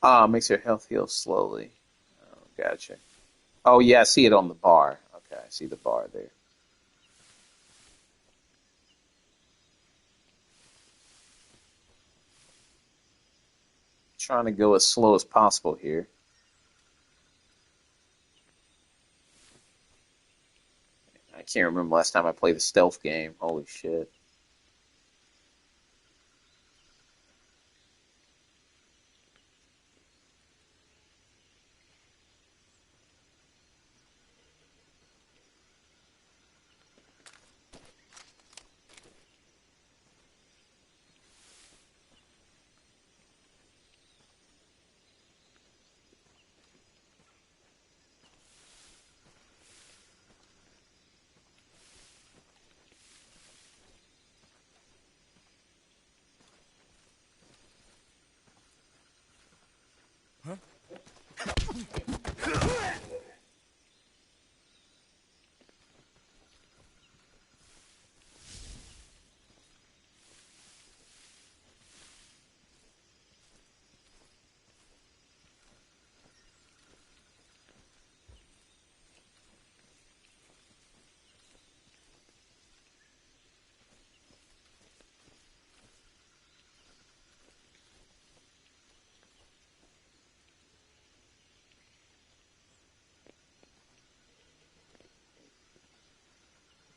Ah, makes your health heal slowly. Oh, gotcha. Oh yeah, I see it on the bar. Okay, I see the bar there. Trying to go as slow as possible here. I can't remember last time I played a stealth game. Holy shit.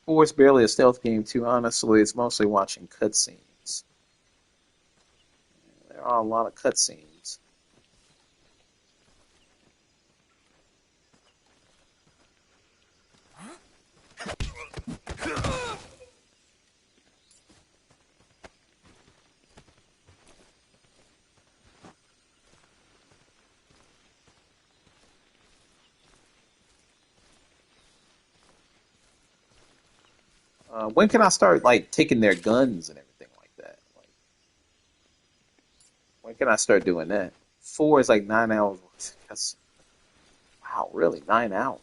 Or it's barely a stealth game too, honestly. It's mostly watching cutscenes. There are a lot of cutscenes. When can I start like taking their guns and everything like that? Like, when can I start doing that? 4 is like 9 hours. That's wow, really 9 hours.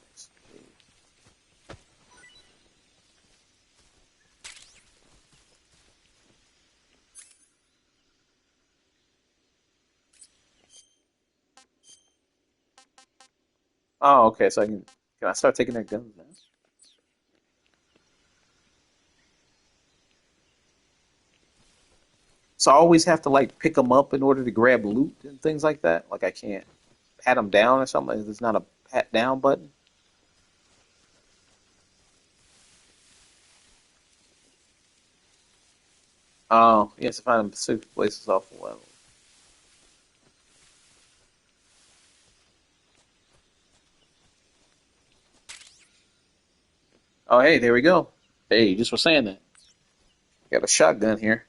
Oh, okay. So can I start taking their guns now? So I always have to like pick them up in order to grab loot and things like that. Like I can't pat them down or something. There's not a pat down button. Oh, he has to find specific places off the level. Oh, hey, there we go. Hey, you just were saying that. Got a shotgun here.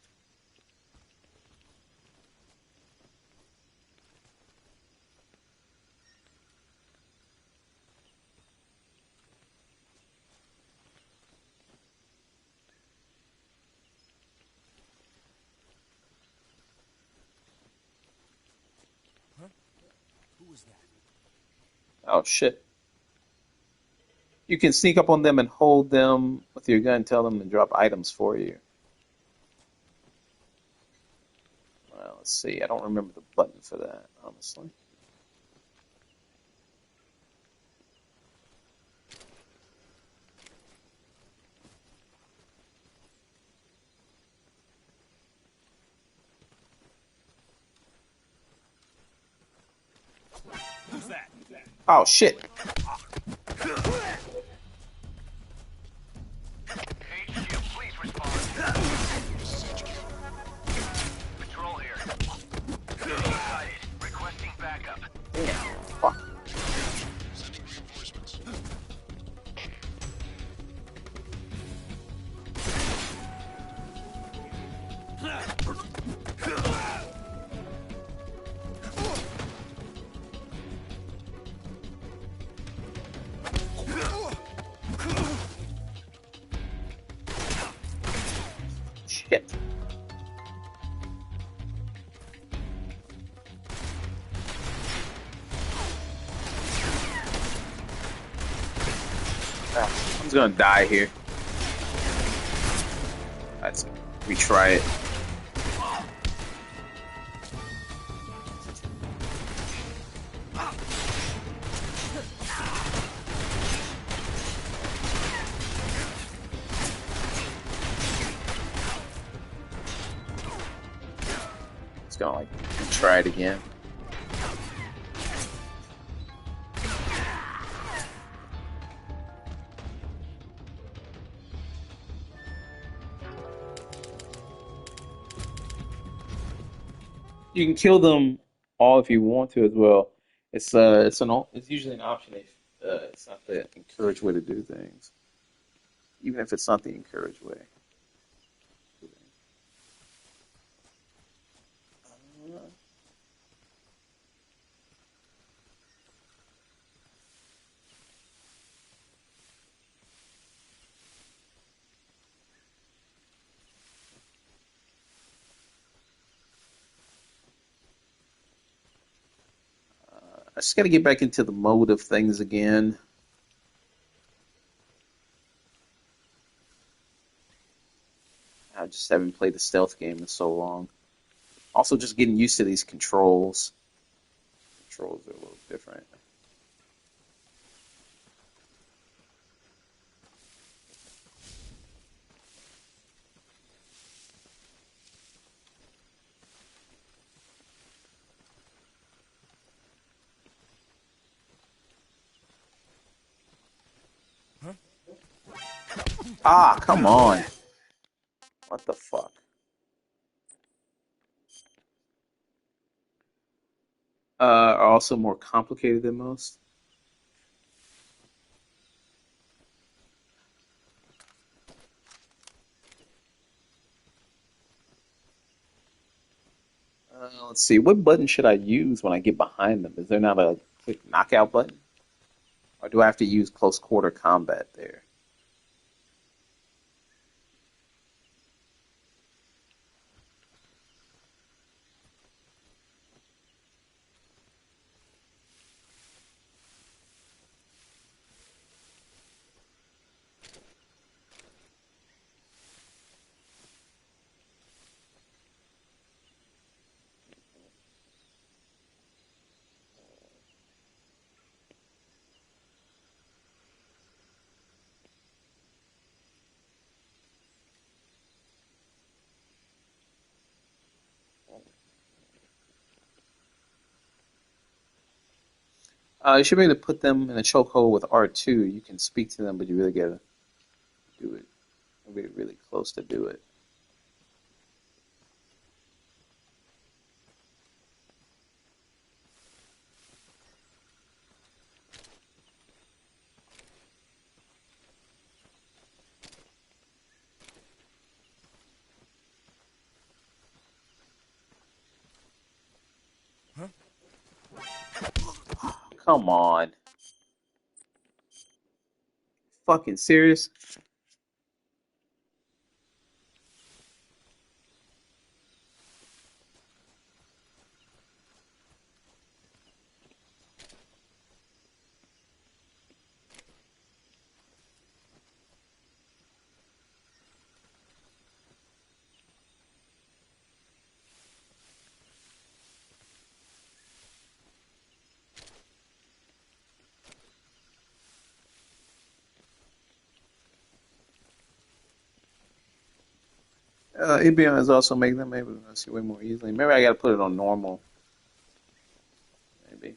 Who was that? Oh, shit. You can sneak up on them and hold them with your gun, tell them to drop items for you. Well, let's see. I don't remember the button for that, honestly. Who's that? Oh, shit. HQ, please respond. This is HQ. Patrol here. Enemy sighted. Requesting backup. Damn. Fuck. Sending reinforcements. Shit. Ah, I'm just gonna die here. Let's retry it. It's gonna like try it again. You can kill them all if you want to as well. It's usually an option if it's not the encouraged way to do things, even if it's not the encouraged way. I just got to get back into the mode of things again. I just haven't played the stealth game in so long. Also, just getting used to these controls. Controls are a little different. Ah, come on. What the fuck? Are also more complicated than most. Let's see. What button should I use when I get behind them? Is there not a quick knockout button? Or do I have to use close quarter combat there? You should be able to put them in a chokehold with R2. You can speak to them, but you really gotta do it. Be really close to do it. Come on. Fucking serious? ABM is also making them able to see way more easily. Maybe I gotta put it on normal. Maybe.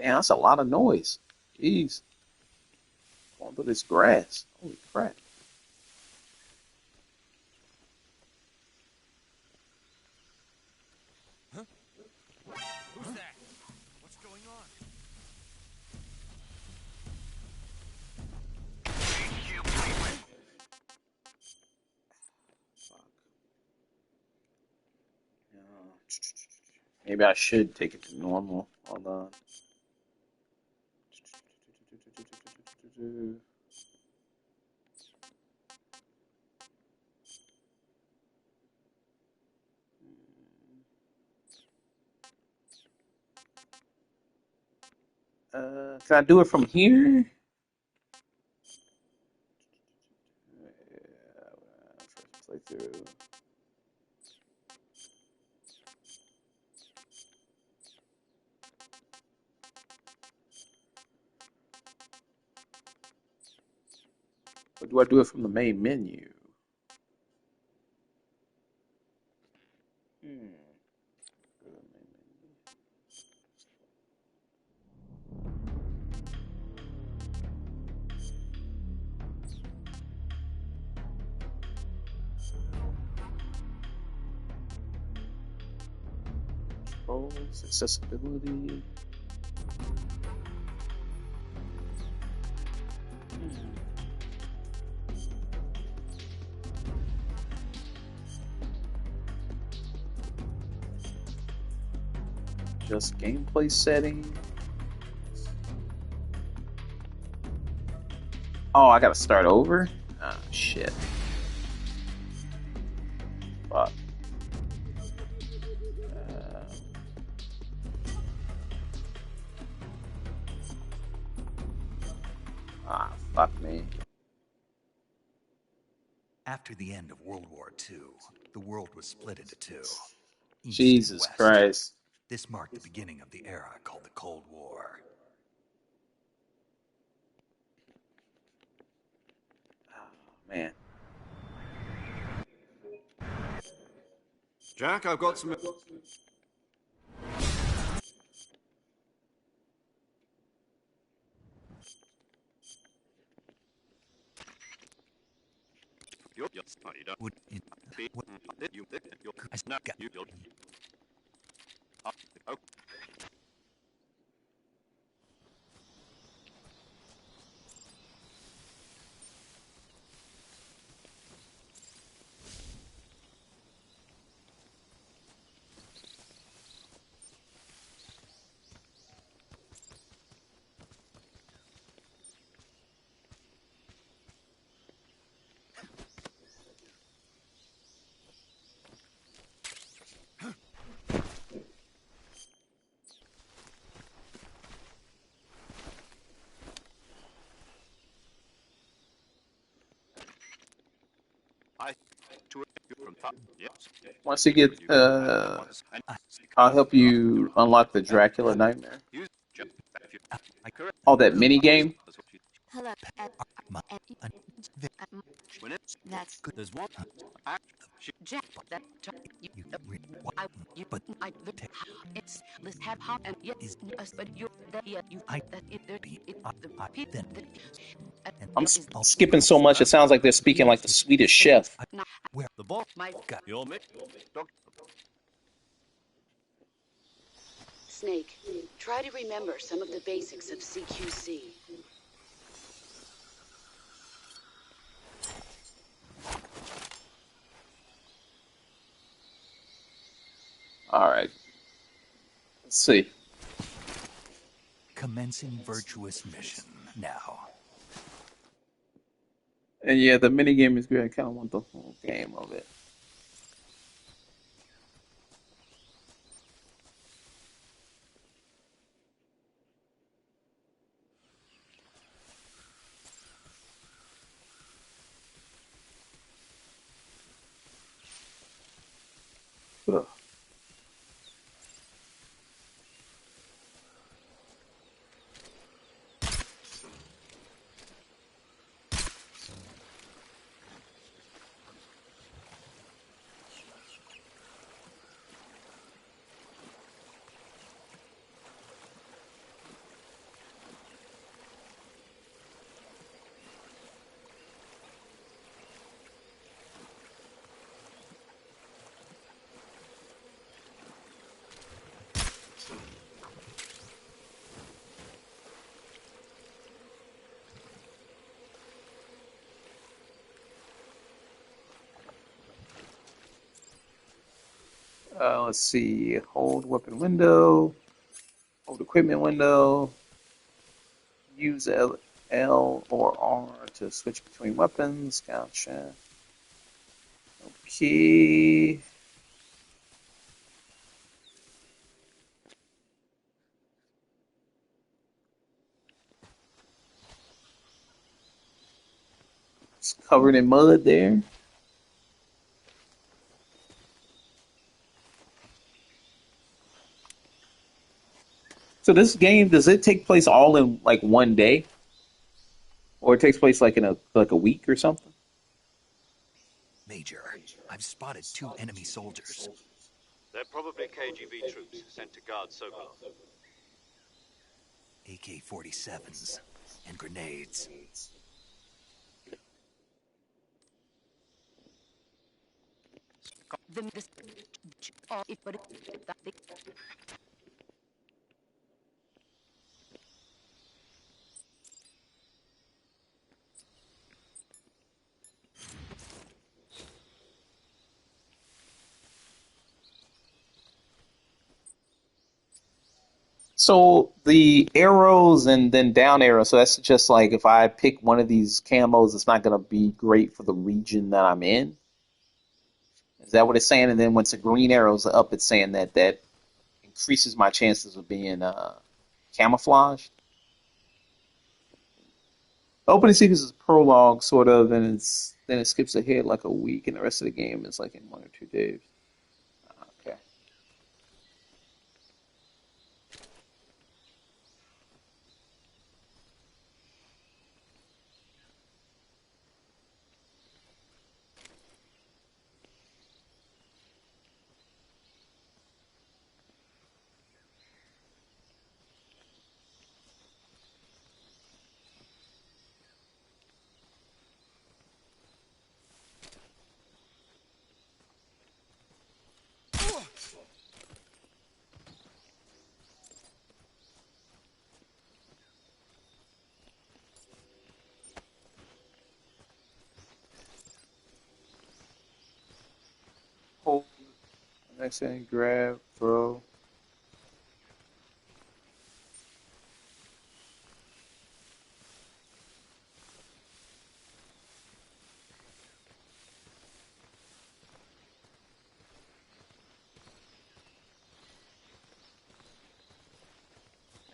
Damn, that's a lot of noise. Jeez. Going through this grass. Holy crap. Who's that? What's going on? HQ, please. Fuck. Maybe I should take it to normal. Hold on. Can I do it from here? First playthrough. Or do I do it from the main menu? Hmm. Controls, accessibility. Just gameplay settings. Oh, I gotta start over? Ah, shit. Fuck. Fuck me. After the end of World War II, the world was split into two, East Jesus and West. Christ. This marked the beginning of the era called the Cold War. Oh, man. Jack, I've got some... Would it, what, I got, Once you get, I'll help you unlock the Dracula Nightmare. Oh, that mini game? Hello. And When it, that's there's one act, Jack, that you, I, you, but it's let's have hot and yes, is us, but you that yeah, you I that it there it the people then that and I'm is I'll skipping so much. It sounds like they're speaking like the Swedish chef. not where the boss, my got your mate, Doc, Snake. Try to remember some of the basics of CQC. All right. Let's see. commencing virtuous mission now. And yeah, the mini game is good. I kind of want the whole game of it. Ugh. Let's see. Hold weapon window. Hold equipment window. Use L or R to switch between weapons. Gotcha. Okay. It's covered in mud there. So this game, does it take place all in like one day, or it takes place like in a week or something? Major, I've spotted 2 enemy soldiers. they're probably KGB troops sent to guard Sokolov. AK-47s and grenades. The this if but it, So the arrows and then down arrows. So that's just like if I pick one of these camos, it's not going to be great for the region that I'm in. Is that what it's saying? And then once the green arrows are up, it's saying that increases my chances of being camouflaged. Opening sequence is prologue, sort of, and then it skips ahead like a week, and the rest of the game is like in 1 or 2 days. Okay. Hold. Next thing, grab, throw.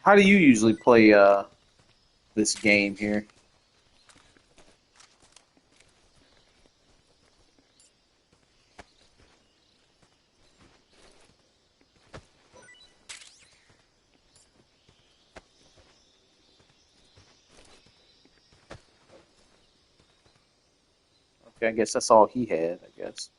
How do you usually play this game here? Okay, I guess that's all he had, I guess.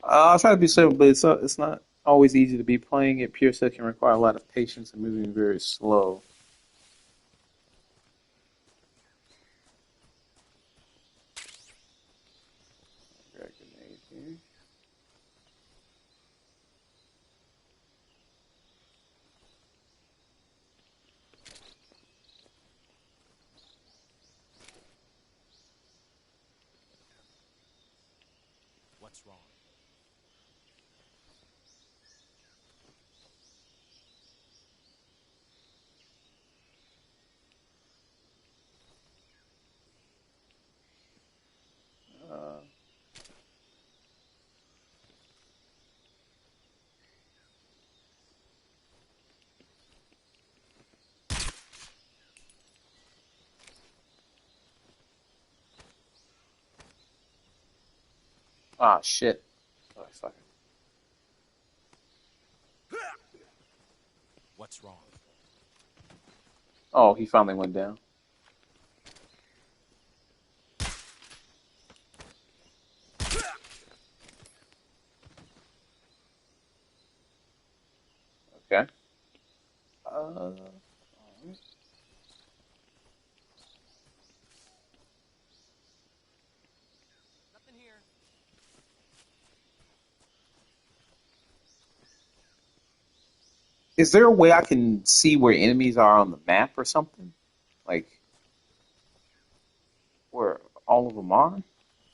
I'll try to be simple, but it's not always easy to be playing it. Pure set can require a lot of patience and moving very slow. Grab a grenade here. What's wrong? Uh, shit. Oh, fuck. What's wrong? Oh, he finally went down. Okay. Alright. Nothing here. Is there a way I can see where enemies are on the map or something? Like where all of them are?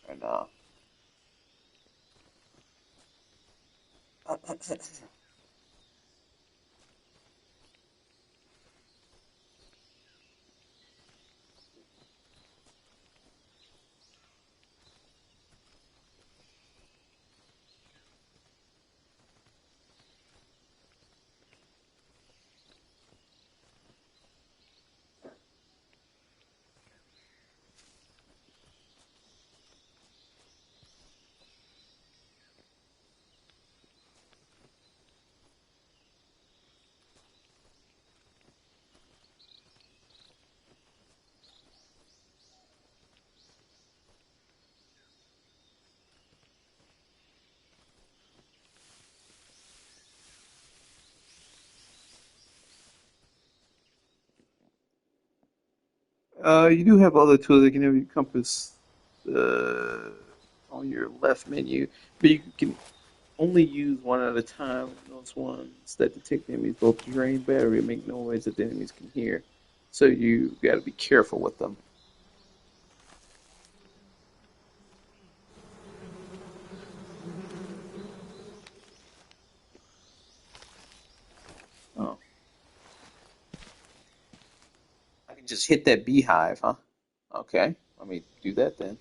Or no? You do have other tools that can help you compass uh, on your left menu, but you can only use one at a time. Those ones that detect enemies both drain battery and make noise that the enemies can hear. So you got to be careful with them. Oh, I can just hit that beehive, huh? Okay, let me do that then.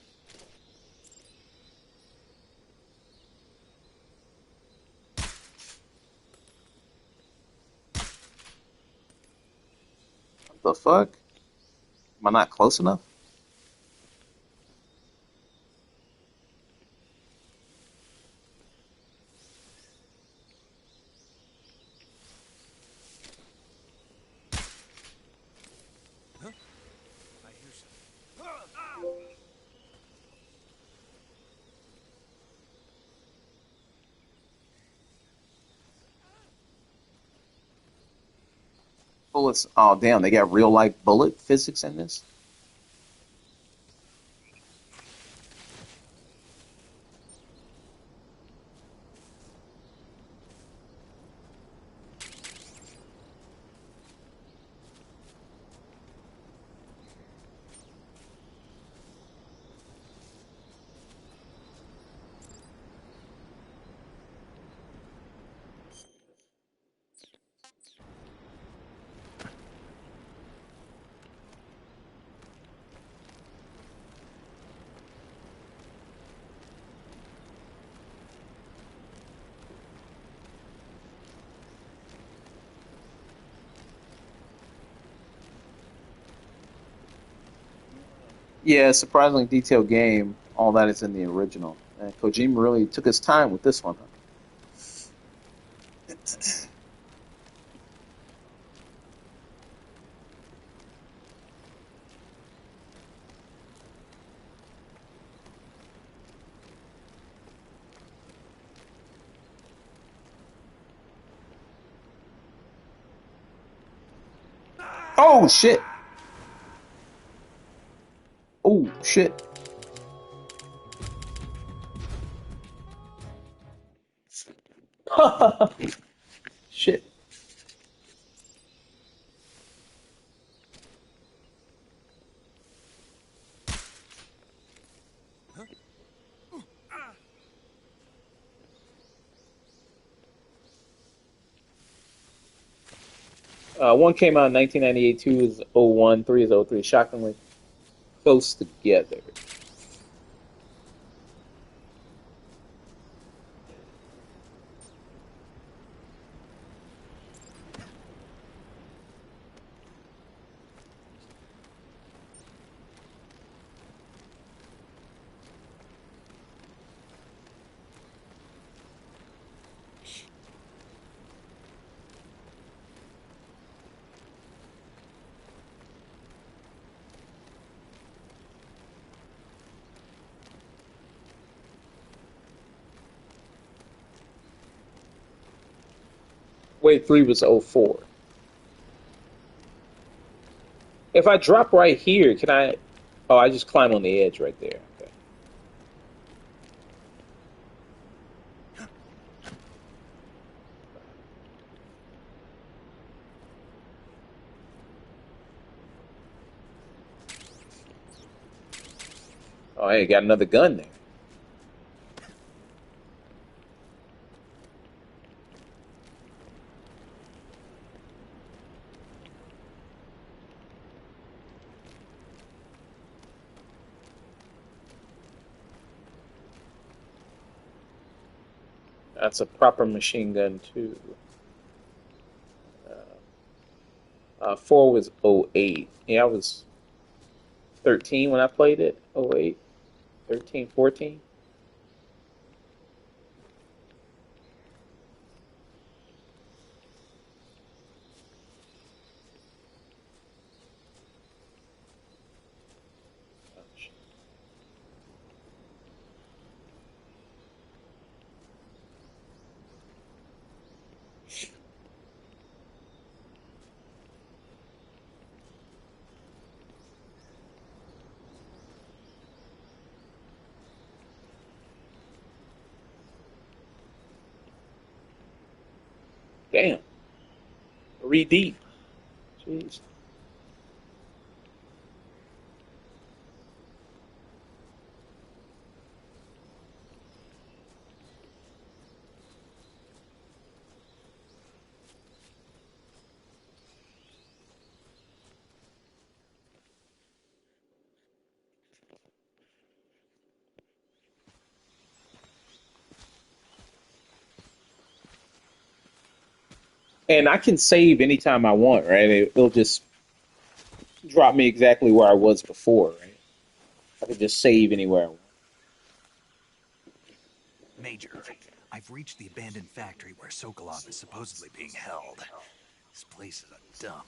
What the fuck? Am I not close enough? Huh? I hear something. Bullets. Oh, damn, they got real life bullet physics in this? Yeah, surprisingly detailed game. All that is in the original. And Kojima really took his time with this one. Huh? Oh shit! Oh shit! Shit! One came out in 1998. Two is '01. Three is '03. Shockingly close together. Wait, three was '04. If I drop right here, can I? Oh, I just climb on the edge right there. Okay. Oh, hey, got another gun there. That's a proper machine gun too. Four was '08. Yeah, I was 13 when I played it. '08, 13, 14. Damn, 3 deep. Jeez. And I can save anytime I want, right? It'll just drop me exactly where I was before, right? I can just save anywhere I want. Major, I've reached the abandoned factory where Sokolov is supposedly being held. This place is a dump.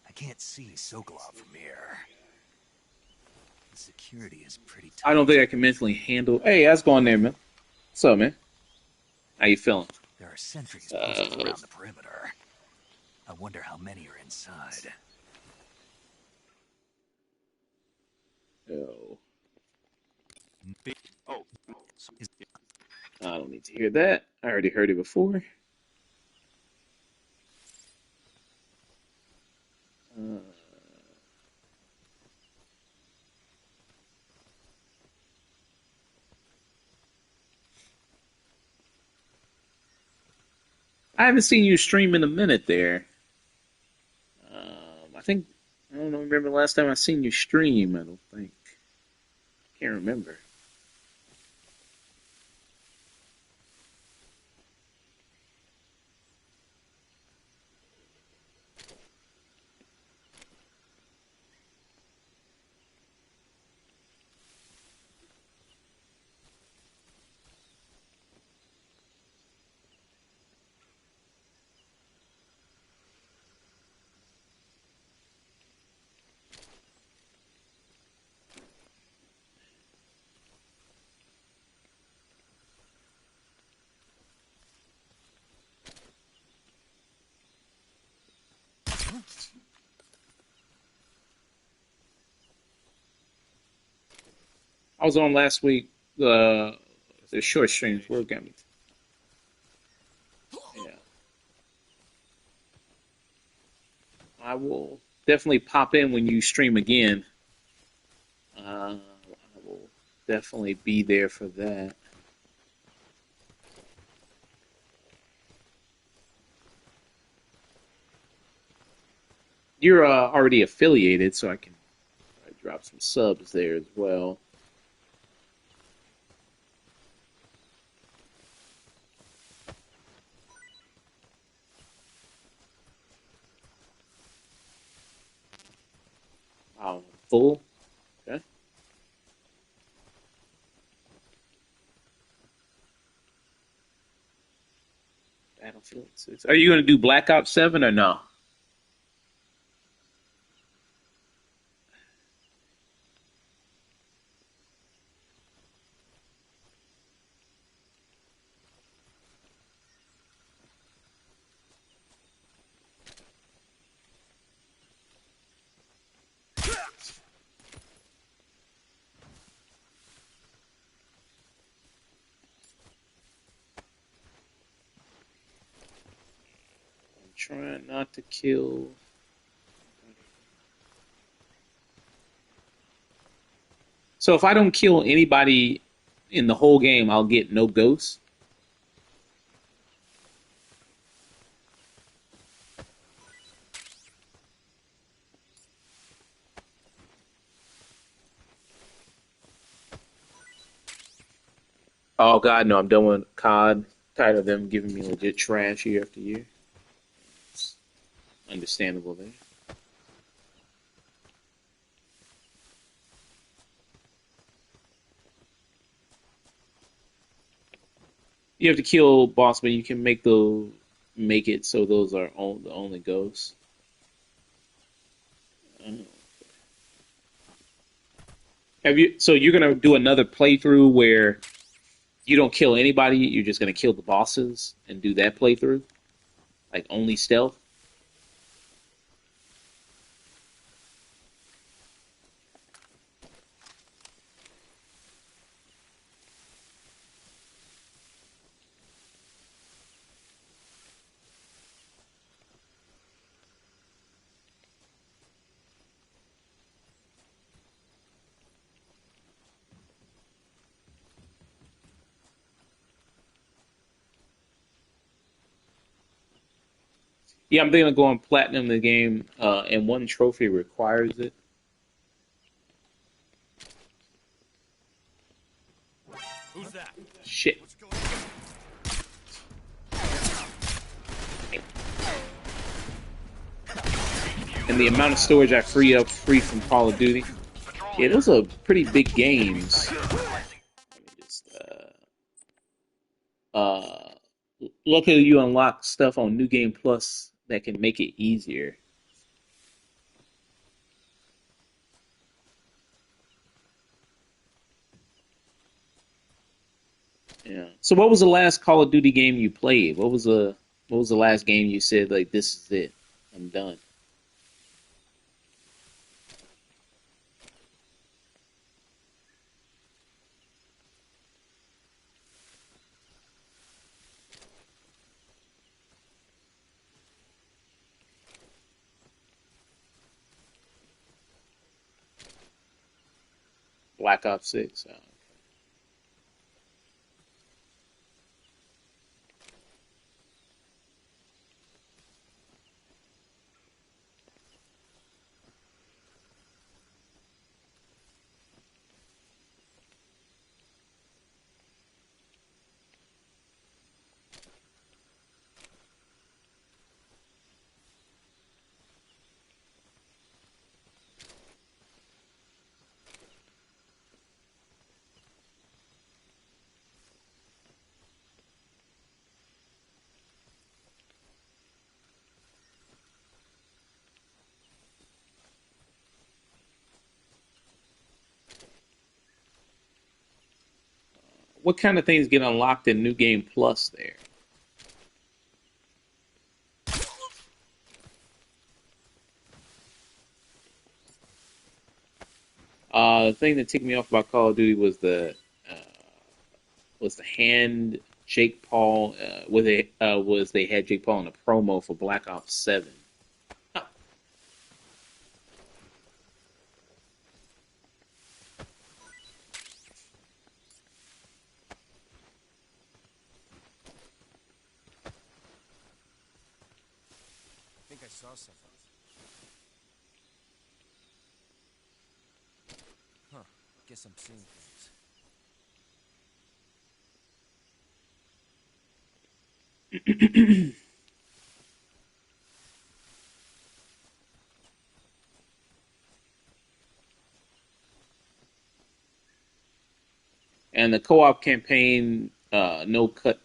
I can't see Sokolov from here. The security is pretty I don't tight. think I can mentally handle. Hey, how's it going there, man? What's up, man? How you feeling? There are sentries posted around the perimeter. I wonder how many are inside. Oh, Oh, I don't need to hear that. I already heard it before. Uh, I haven't seen you stream in a minute there. I think I don't know, remember the last time I seen you stream. I don't think. Can't remember. was on last week. The short streams were gonna. Yeah, I will definitely pop in when you stream again. I will definitely be there for that. You're already affiliated, so I can drop some subs there as well. Full. Okay. Battlefield 6. Are you going to do Black Ops 7 or no? I'm trying not to kill. So if I don't kill anybody in the whole game, I'll get no ghosts. Oh God, no! I'm done with COD. Tired of them giving me legit trash year after year. It's understandable there. You have to kill boss, but you can make it so those are the only ghosts. Have you? So you're gonna do another playthrough where you don't kill anybody. You're just gonna kill the bosses and do that playthrough, like only stealth. Yeah, I'm thinking of going platinum in the game, and one trophy requires it. Who's that? Shit. What's going on? And the amount of storage I free up free from Call of Duty. Yeah, those are pretty big games. Let me just, luckily you unlock stuff on New Game Plus that can make it easier. Yeah. So what was the last Call of Duty game you played? What was the last game you said like this is it? I'm done. Black Ops 6. What kind of things get unlocked in New Game Plus there? The thing that ticked me off about Call of Duty was the hand Jake Paul was they had Jake Paul in a promo for Black Ops 7. I think I saw something. Huh. Guess I'm seeing things. And the co-op campaign, no cut,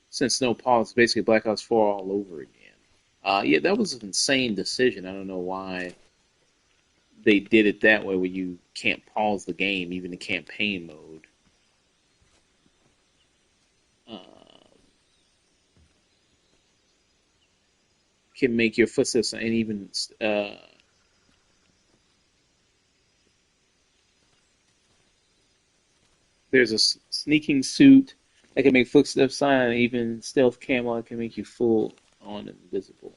since no pause, basically Black Ops 4 all over again. Yeah, that was an insane decision. I don't know why they did it that way, where you can't pause the game, even the campaign mode. Uh, can make your footsteps and even there's a sneaking suit that can make footsteps silent, and even stealth camo that can make you full on invisible.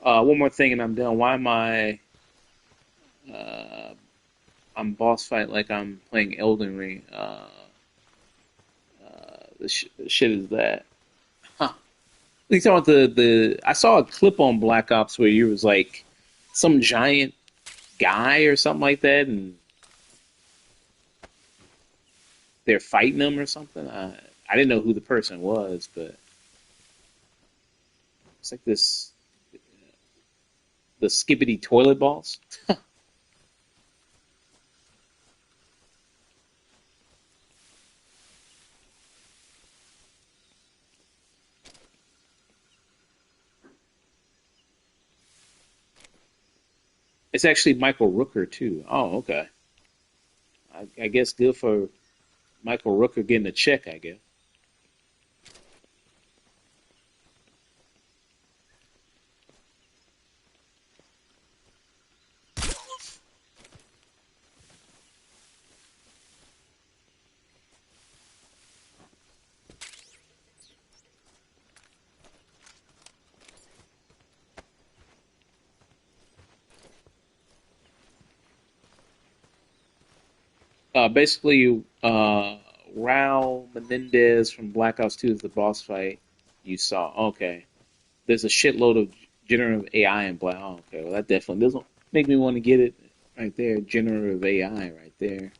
One more thing, and I'm done. Why am I? Uh, I'm boss fight like I'm playing Elden Ring. The shit is that? Huh. You talking about the? I saw a clip on Black Ops where you was like some giant guy or something like that, and they're fighting him or something. I didn't know who the person was, but it's like this the skippity toilet balls. It's actually Michael Rooker too. Oh, okay. I guess good for Michael Rooker getting a check. I guess. Basically, Raul Menendez from Black Ops 2 is the boss fight you saw. Okay. There's a shitload of generative AI in Black. Oh, okay. Well, that definitely doesn't make me want to get it right there. Generative AI right there.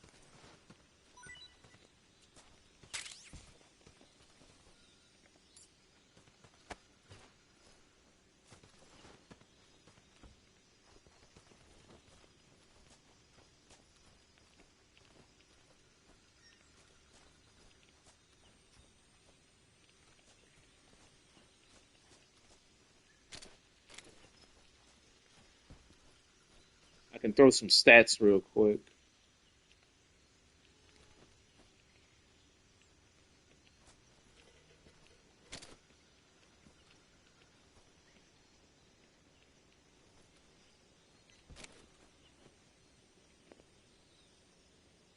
I can throw some stats real quick.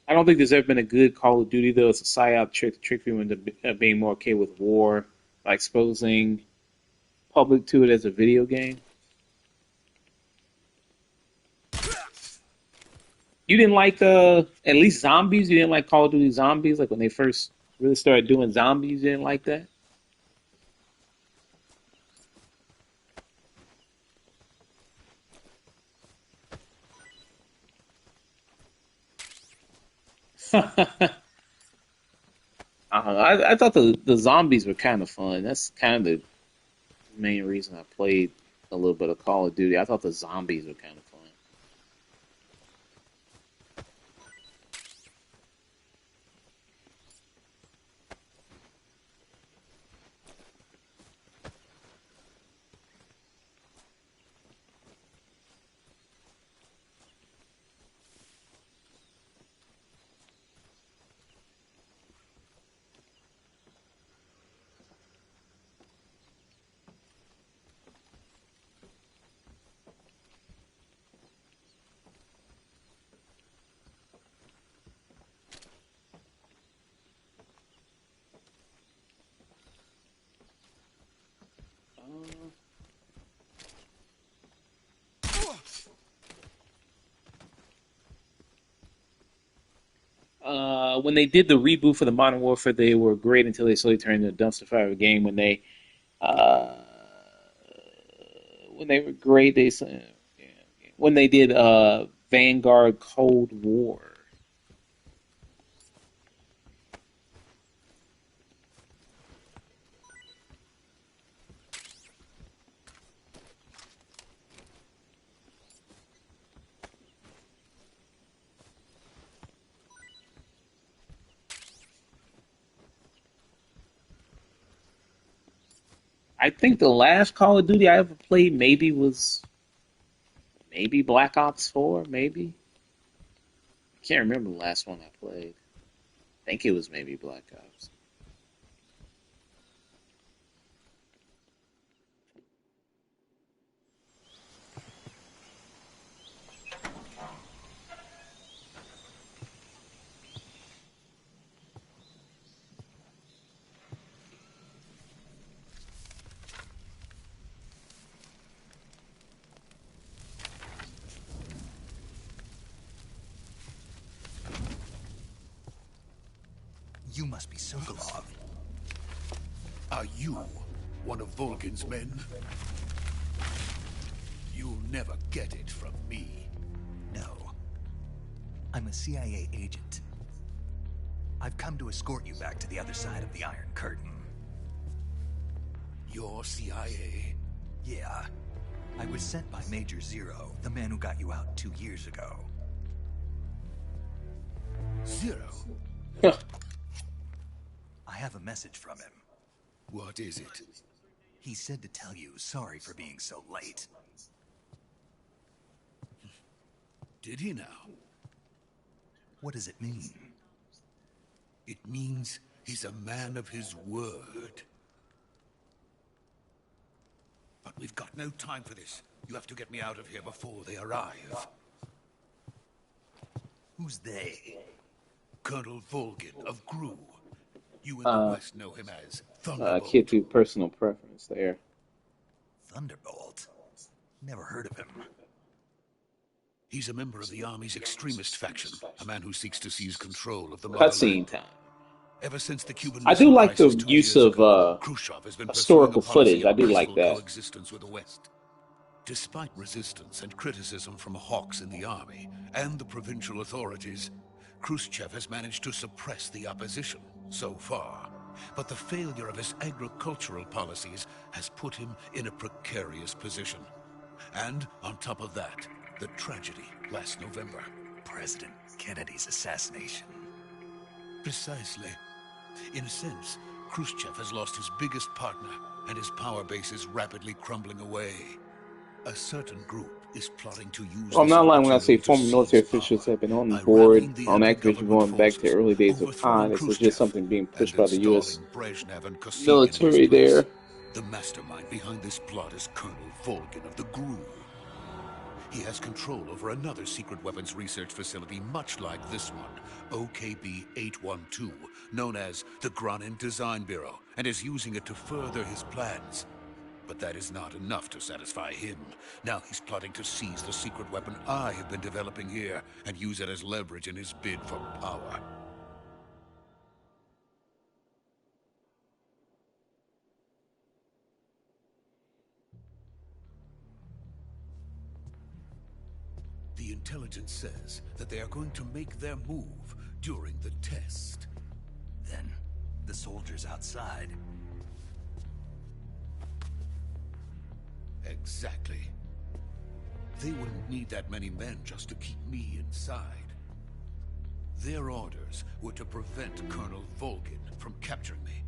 I don't think there's ever been a good Call of Duty though. It's a psyop trick you into being more okay with war by exposing public to it as a video game. You didn't like at least zombies. You didn't like Call of Duty Zombies, like when they first really started doing zombies. You didn't like that. I thought the zombies were kind of fun. That's kind of the main reason I played a little bit of Call of Duty. I thought the zombies were kind of fun. when they did the reboot for the Modern Warfare, they were great until they slowly turned into a dumpster fire of a game. Uh, when they were great, when they did Vanguard Cold War. I think the last Call of Duty I ever played was maybe Black Ops 4, maybe. I can't remember the last one I played. I think it was maybe Black Ops. You must be Sokolov. Are you one of Volgin's men? You'll never get it from me. No. I'm a CIA agent. I've come to escort you back to the other side of the Iron Curtain. You're CIA? Yeah. I was sent by Major Zero, the man who got you out 2 years ago. Zero? I have a message from him. What is it? He said to tell you sorry for being so late. Did he now? What does it mean? It means he's a man of his word. But we've got no time for this. You have to get me out of here before they arrive. Who's they? Colonel Volgin of GRU. You in the West know him as Thunderbolt. Kid to personal preference there. Thunderbolt? Never heard of him. He's a member of the Army's extremist faction, a man who seeks to seize control of the motherland. Cutscene time. Ever since the Cuban I do like the Missile Crisis 2 use years of ago, Khrushchev has been historical pursuing a policy footage. I of do like peaceful that. coexistence with the West. Despite resistance and criticism from hawks in the army and the provincial authorities, Khrushchev has managed to suppress the opposition so far. But the failure of his agricultural policies has put him in a precarious position. And on top of that, the tragedy last November. President Kennedy's assassination. Precisely. In a sense, Khrushchev has lost his biggest partner, and his power base is rapidly crumbling away. A certain group is plotting to use I'm not lying when I say opportunity to former military seize officials power have been on by board rallying the on Activision anti-government going back to forces, early days of overthrowing COD. This is Khrushchev, just something being pushed and by the U.S. installing Brezhnev and Kosygin military in his place. there. The mastermind behind this plot is Colonel Volgin of the GRU. He has control over another secret weapons research facility much like this one, OKB-812, known as the Granin Design Bureau, and is using it to further his plans. But that is not enough to satisfy him. Now he's plotting to seize the secret weapon I have been developing here and use it as leverage in his bid for power. The intelligence says that they are going to make their move during the test. Then, the soldiers outside. Exactly. They wouldn't need that many men just to keep me inside. Their orders were to prevent Colonel Volgin from capturing me.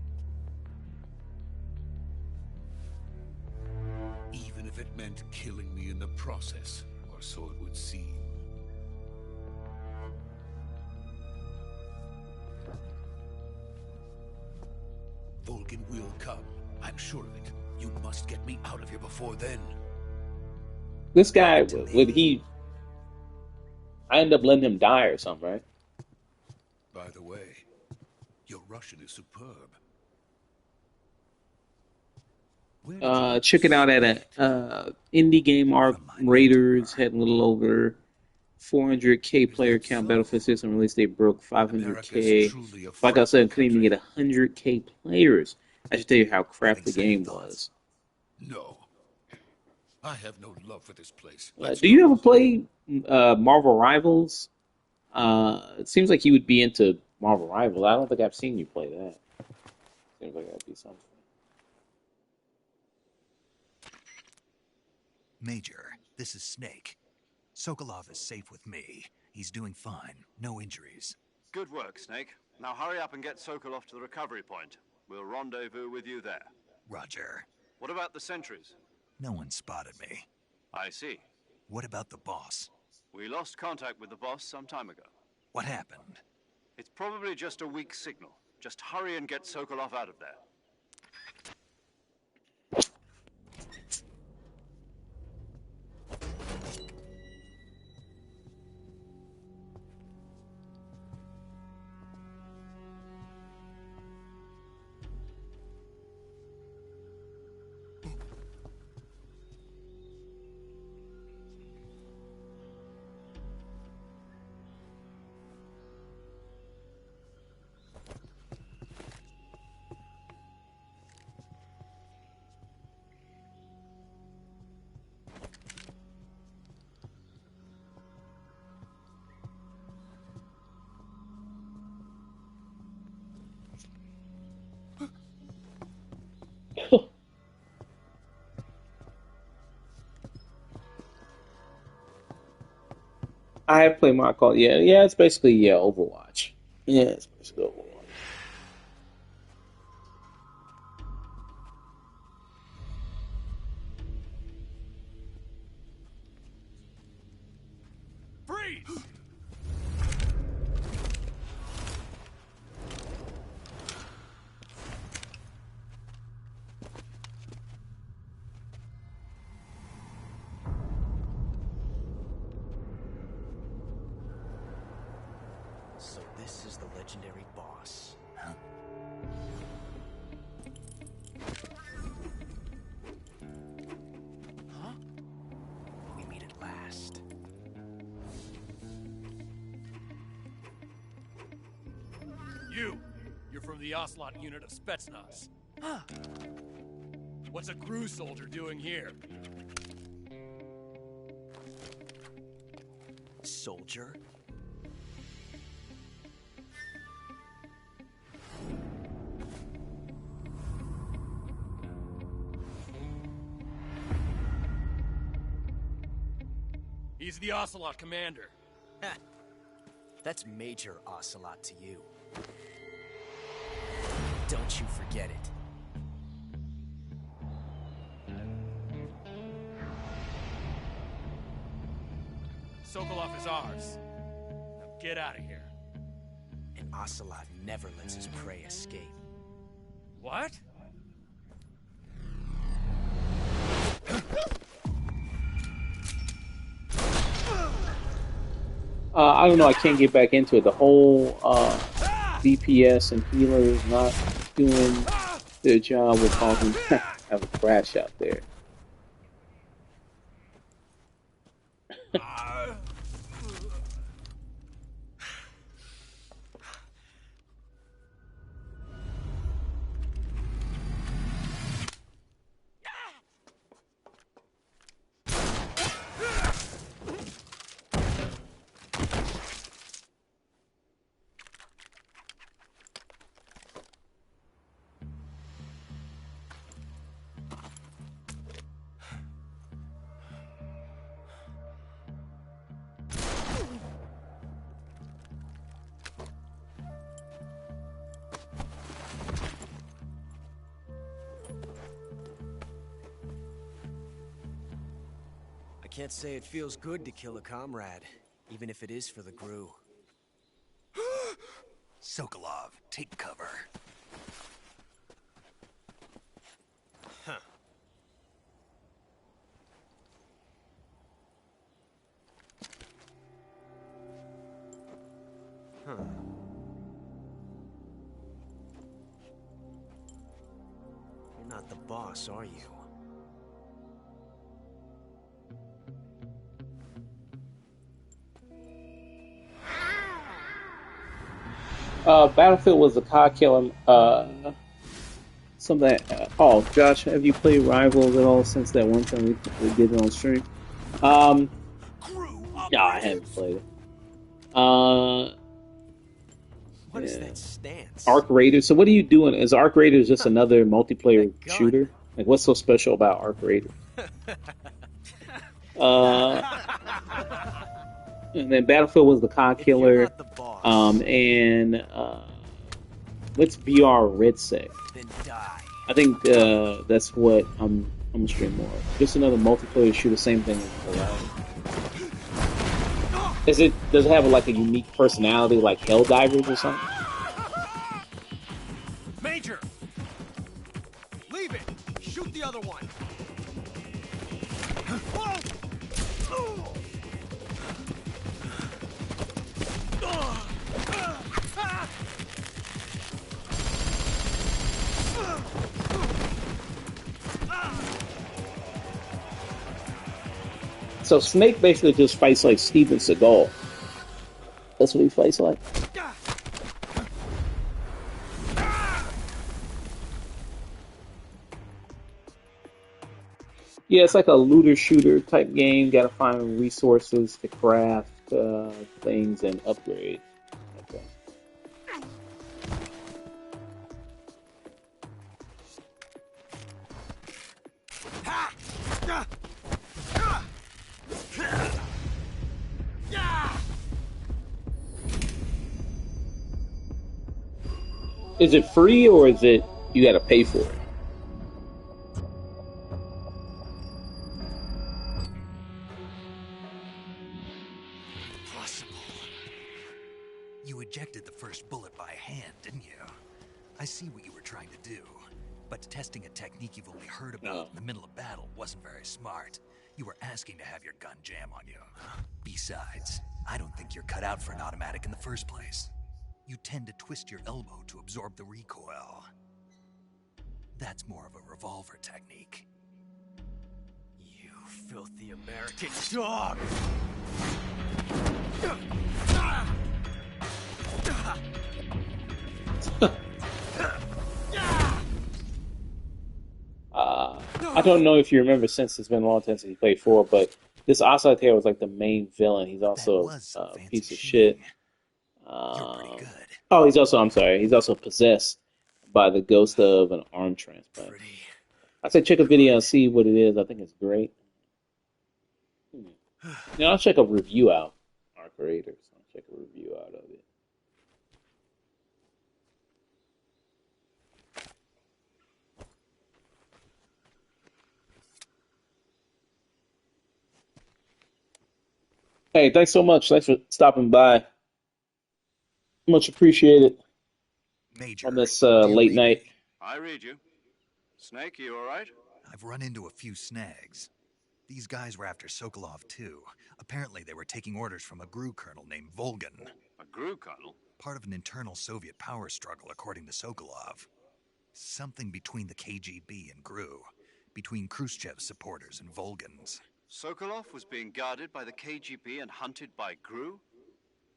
Even if it meant killing me in the process, or so it would seem. Volgin will come. I'm sure of it. You must get me out of here before then. This guy, I end up letting him die or something, right? By the way, your Russian is superb. Check it out at a indie game arc Raiders, heading a little over 400K player count Battlefield system release date broke America is 500K. truly a Like I said, couldn't frightening even get country. 100K players. I should tell you how crap Having the second game thoughts. was. No. I have no love for this place. Do you ever play Marvel Rivals? It seems like you would be into Marvel Rivals. I don't think I've seen you play that. Seems like that'd be something. Major, this is Snake. Sokolov is safe with me. He's doing fine. No injuries. Good work, Snake. Now hurry up and get Sokolov to the recovery point. We'll rendezvous with you there. Roger. What about the sentries? No one spotted me. I see. What about the boss? We lost contact with the boss some time ago. What happened? It's probably just a weak signal. Just hurry and get Sokolov out of there. I have played Mario Kart. Yeah, it's basically Overwatch. Yeah, it's basically Overwatch. Freeze! So this is the legendary boss. Huh? Huh? We meet at last. You're from the Ocelot unit of Spetsnaz. Huh. What's a crew soldier doing here? Soldier? He's the Ocelot commander. Ha. That's Major Ocelot to you. Don't you forget it. Sokolov is ours. Now get out of here. And Ocelot never lets his prey escape. What? I don't know. I can't get back into it. The whole DPS and healers not doing their job will cause me to have a crash out there. I can't say it feels good to kill a comrade, even if it is for the GRU. Sokolov, take cover. Huh. Huh. You're not the boss, are you? Battlefield was the COD killer. Something. Oh, Josh, have you played Rivals at all since that one time we did it on stream? No, I haven't played it. What is that stance? Arc Raiders. So what are you doing? Is Arc Raiders just another multiplayer shooter? Like, what's so special about Arc Raiders? And then Battlefield was the COD killer. And what's BR Red Sec? I think that's what I'm gonna stream more of. Just another multiplayer shooter, same thing as does it have like a unique personality like Helldivers or something? Major! Leave it! Shoot the other one! So Snake basically just fights like Steven Seagal. That's what he fights like. Yeah, it's like a looter shooter type game. Got to find resources to craft things and upgrade. Okay. Is it free or is it you got to pay for it? You ejected the first bullet by hand, didn't you? I see what you were trying to do, but testing a technique you've only heard about in the middle of battle wasn't very smart. You were asking to have your gun jam on you. Besides, I don't think you're cut out for an automatic in the first place. You tend to twist your elbow to absorb the recoil. That's more of a revolver technique. You filthy American dog! I don't know if you remember since it's been a long time since you played 4, but this Asad here was like the main villain. He's also a piece of shit. Oh, he's also possessed by the ghost of an arm transplant. I said check a video and see what it is. I think it's great. Now I'll check a review out. Our creators. I'll check a review out of it. Hey, thanks so much. Thanks for stopping by. Much appreciated. Major, on this late night. I read you. Snake, you all right? I've run into a few snags. These guys were after Sokolov too. Apparently they were taking orders from a GRU colonel named Volgan. A GRU colonel? Part of an internal Soviet power struggle, according to Sokolov. Something between the KGB and GRU. Between Khrushchev's supporters and Volgan's. Sokolov was being guarded by the KGB and hunted by GRU?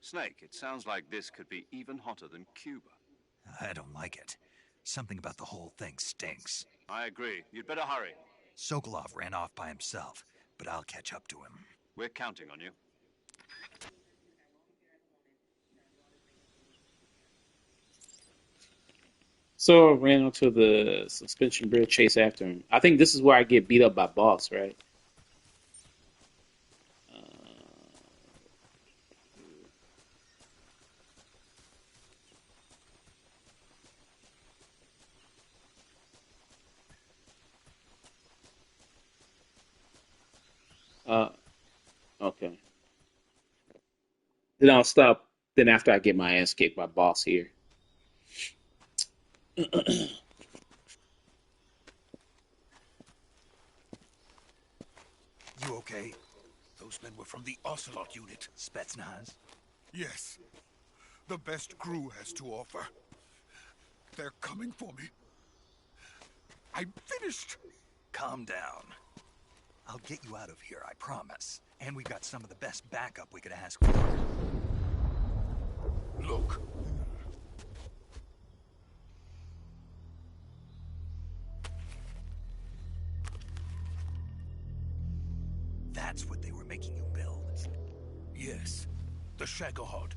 Snake, it sounds like this could be even hotter than Cuba. I don't like it. Something about the whole thing stinks. I agree. You'd better hurry. Sokolov ran off by himself, but I'll catch up to him. We're counting on you. So I ran onto the suspension bridge, chase after him. I think this is where I get beat up by Boss, right? Okay. Then I'll stop. Then after I get my ass kicked by Boss here. You okay? Those men were from the Ocelot unit. Spetsnaz? Yes. The best GRU has to offer. They're coming for me. I'm finished. Calm down. I'll get you out of here, I promise. And we've got some of the best backup we could ask for. Look, The Shagohod.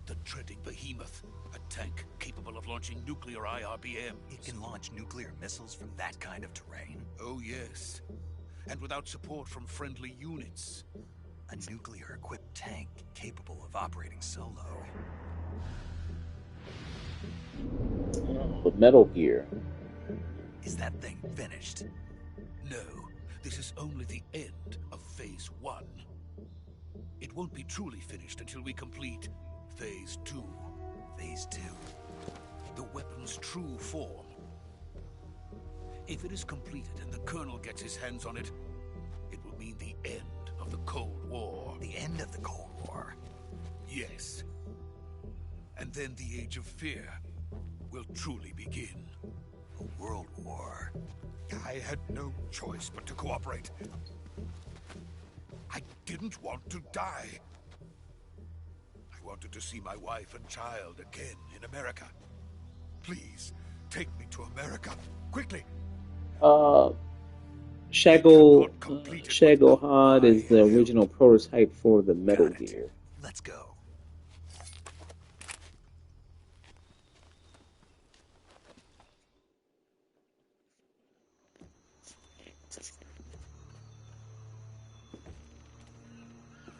The dreaded behemoth. A tank capable of launching nuclear IRBM. It can launch nuclear missiles from that kind of terrain? Oh, yes. And without support from friendly units. A nuclear-equipped tank capable of operating solo. Oh, Metal Gear. Is that thing finished? No, this is only the end of Phase 1. It won't be truly finished until we complete Phase 2. Phase 2? The weapon's true form. If it is completed and the Colonel gets his hands on it, it will mean the end of the Cold War. The end of the Cold War? Yes. And then the Age of Fear will truly begin. A world war. I had no choice but to cooperate. I didn't want to die. I wanted to see my wife and child again in America. Please, take me to America, quickly. Shagohod is the original prototype for the Metal Gear. Let's go.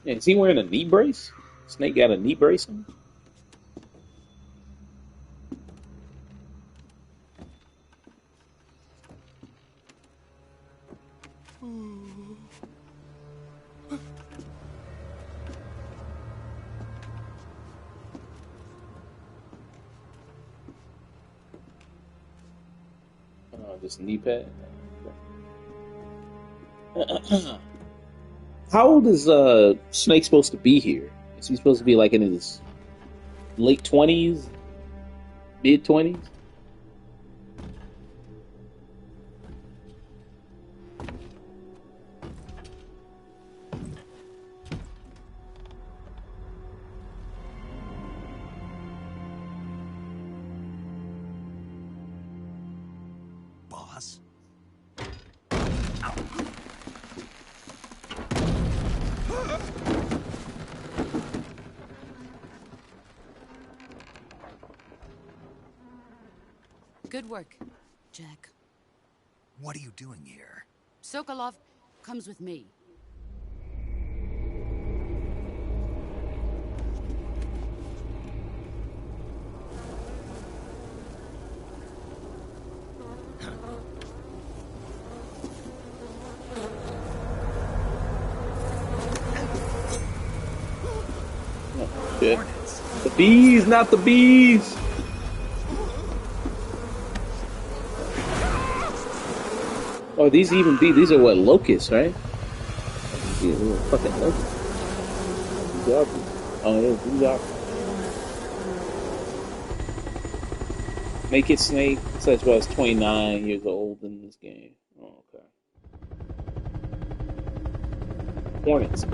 Is he wearing a knee brace? Snake got a knee brace on? Just knee pad. How old is Snake supposed to be here? Is he supposed to be like in his late 20s, mid 20s? Boss? Good work, Jack. What are you doing here? Sokolov comes with me. Oh, shit. The bees, not the bees! Oh, these even be these are what, locusts, right? Yeah, little fucking locusts. Oh yeah, these are. Make it Snake. Such was 29 years old in this game. Oh, okay. Hornets.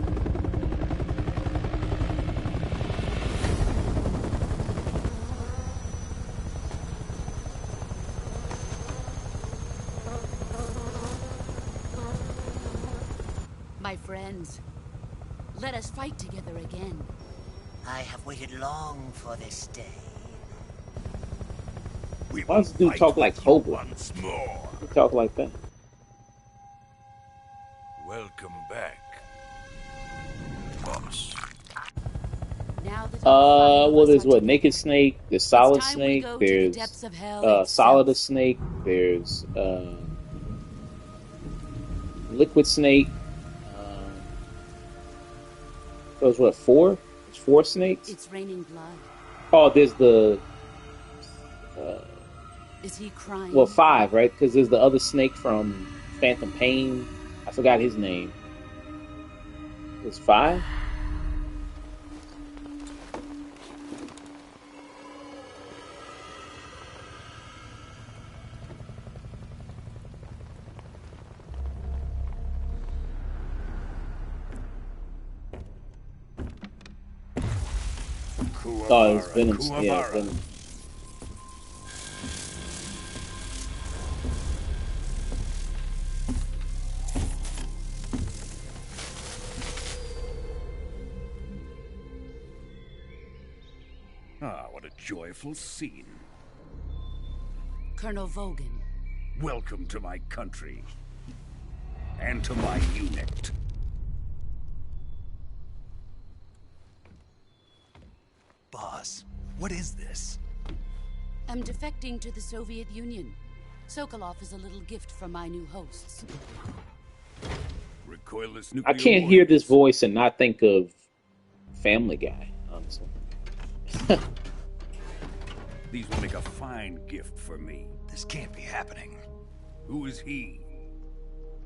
My friends, let us fight together again. I have waited long for this day. Why does this dude talk like Cobra? Once more. He talk like that. Welcome back, boss. Now that well, there's what? Naked Snake, there's Solid Snake, there's Solid Snake, there's Liquid Snake. Those what? Four? There's 4 snakes. It's raining blood. Oh, there's the. Is he crying? Well, 5, right? Because there's the other snake from Phantom Pain. I forgot his name. There's 5. Oh, it's Venom. Yeah, Venom. Ah, what a joyful scene. Colonel Vogan. Welcome to my country. And to my unit. Boss, what is this? I'm defecting to the Soviet Union. Sokolov is a little gift from my new hosts. Recoilless I nuclear can't hear this voice and not think of Family Guy, honestly. These will make a fine gift for me. This can't be happening. Who is he?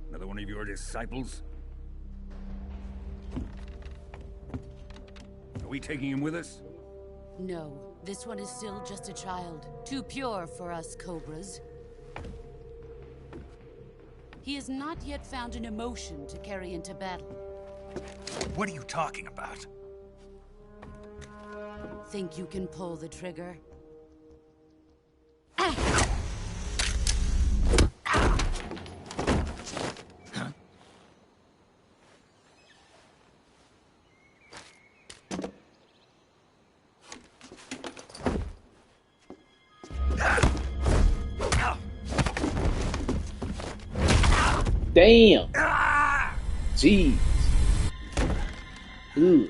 Another one of your disciples? Are we taking him with us? No, this one is still just a child. Too pure for us Cobras. He has not yet found an emotion to carry into battle. What are you talking about? Think you can pull the trigger? Damn. Jeez. Ooh.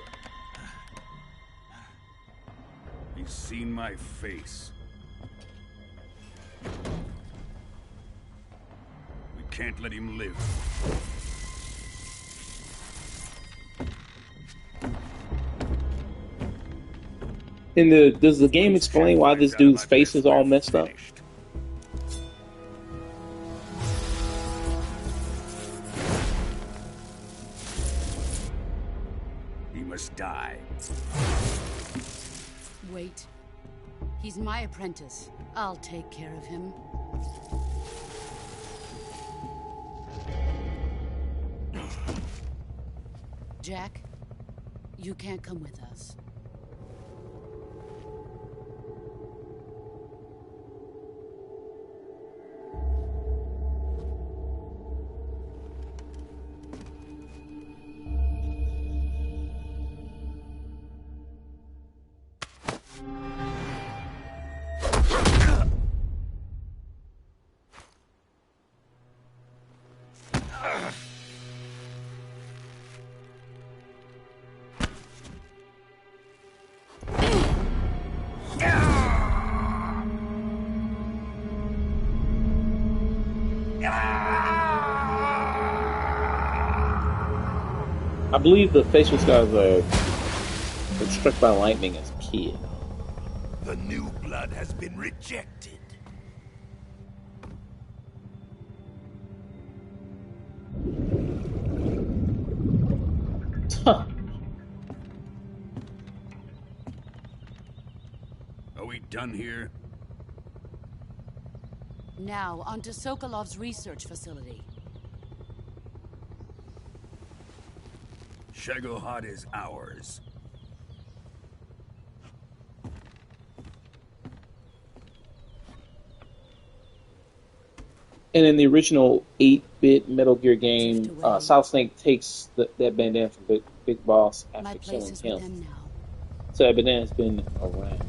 He's seen my face. We can't let him live. Does the game explain why this dude's face is all messed up? He must die. Wait. He's my apprentice. I'll take care of him. Jack, you can't come with us. I believe the facial scars are struck by lightning as a kid. The new blood has been rejected. Huh. Are we done here? Now, onto Sokolov's research facility. Shagohod is ours. And in the original 8-bit Metal Gear game, Solid Snake takes that bandana from Big Boss after killing him. So that bandana's been around.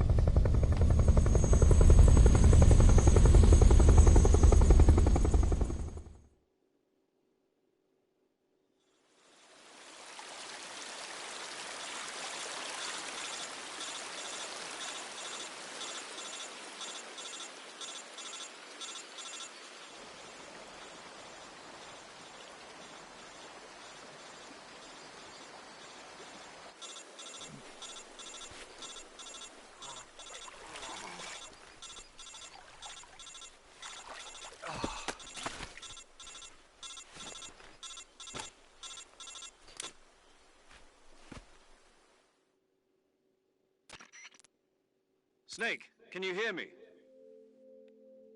Snake, can you hear me?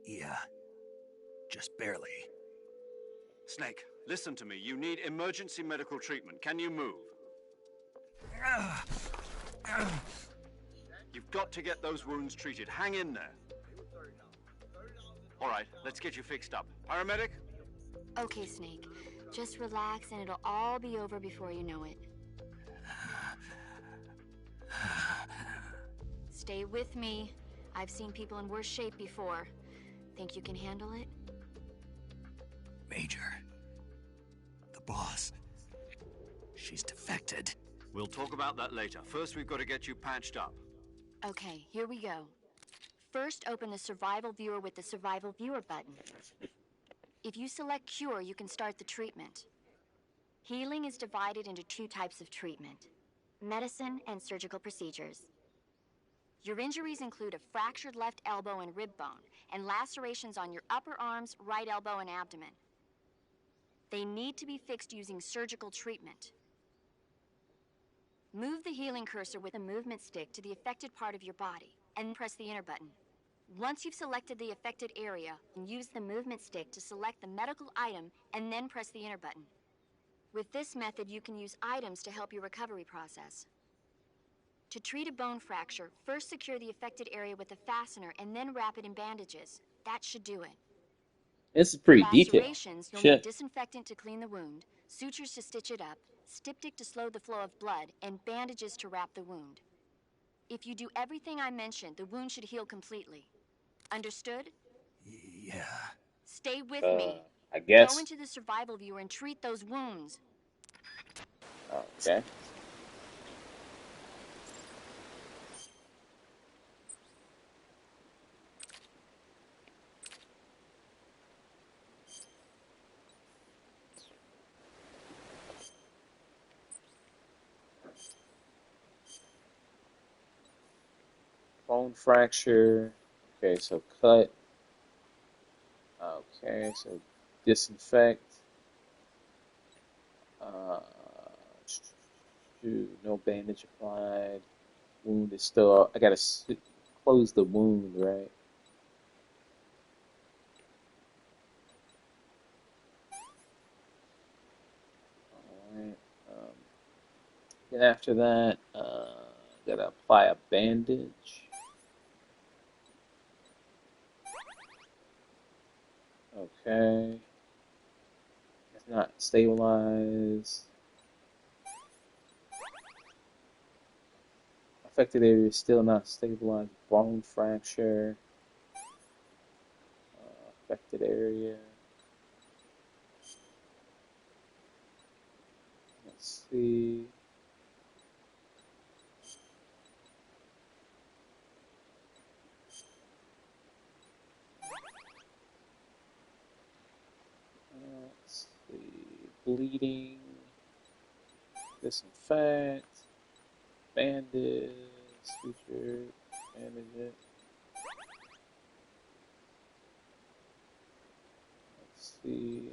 Yeah. Just barely. Snake, listen to me. You need emergency medical treatment. Can you move? You've got to get those wounds treated. Hang in there. All right, let's get you fixed up. Paramedic? Okay, Snake. Just relax and it'll all be over before you know it. Stay with me. I've seen people in worse shape before. Think you can handle it? Major. The boss. She's defected. We'll talk about that later. First, we've got to get you patched up. Okay, here we go. First, open the Survival Viewer with the Survival Viewer button. If you select Cure, you can start the treatment. Healing is divided into 2 types of treatment: medicine and surgical procedures. Your injuries include a fractured left elbow and rib bone, and lacerations on your upper arms, right elbow, and abdomen. They need to be fixed using surgical treatment. Move the healing cursor with a movement stick to the affected part of your body, and press the enter button. Once you've selected the affected area, use the movement stick to select the medical item, and then press the enter button. With this method, you can use items to help your recovery process. To treat a bone fracture, first secure the affected area with a fastener, and then wrap it in bandages. That should do it. This is pretty detailed. Lacerations, you'll Shit. need disinfectant to clean the wound, sutures to stitch it up, styptic to slow the flow of blood, and bandages to wrap the wound. If you do everything I mentioned, the wound should heal completely. Understood? Yeah. Stay with me. I guess. Go into the Survival Viewer and treat those wounds. Okay. Bone fracture. Okay, so cut. Okay, so disinfect. No bandage applied. Wound is still. I gotta close the wound, right? Alright. Then after that, gotta apply a bandage. Okay. It's not stabilized. Affected area is still not stabilized. Bone fracture. Affected area. Let's see. Let's see. Bleeding. Disinfect. Bandage. Suture. Bandage it. Let's see.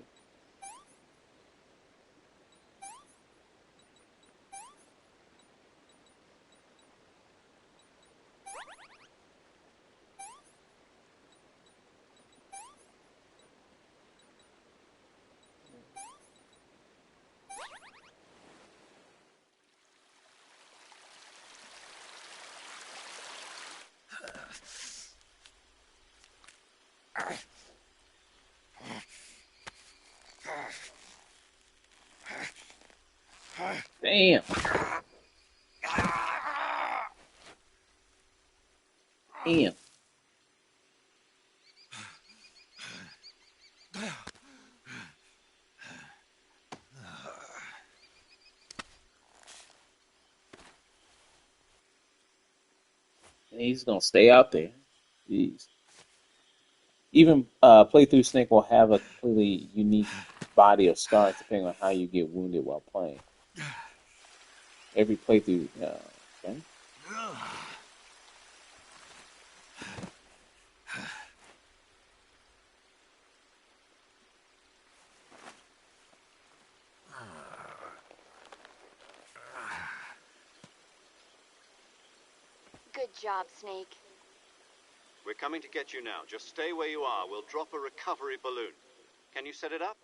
Damn. Damn. And he's gonna stay out there. Jeez. Even playthrough Snake will have a completely unique body of scars depending on how you get wounded while playing. Every playthrough, okay. Good job, Snake. We're coming to get you now. Just stay where you are. We'll drop a recovery balloon. Can you set it up?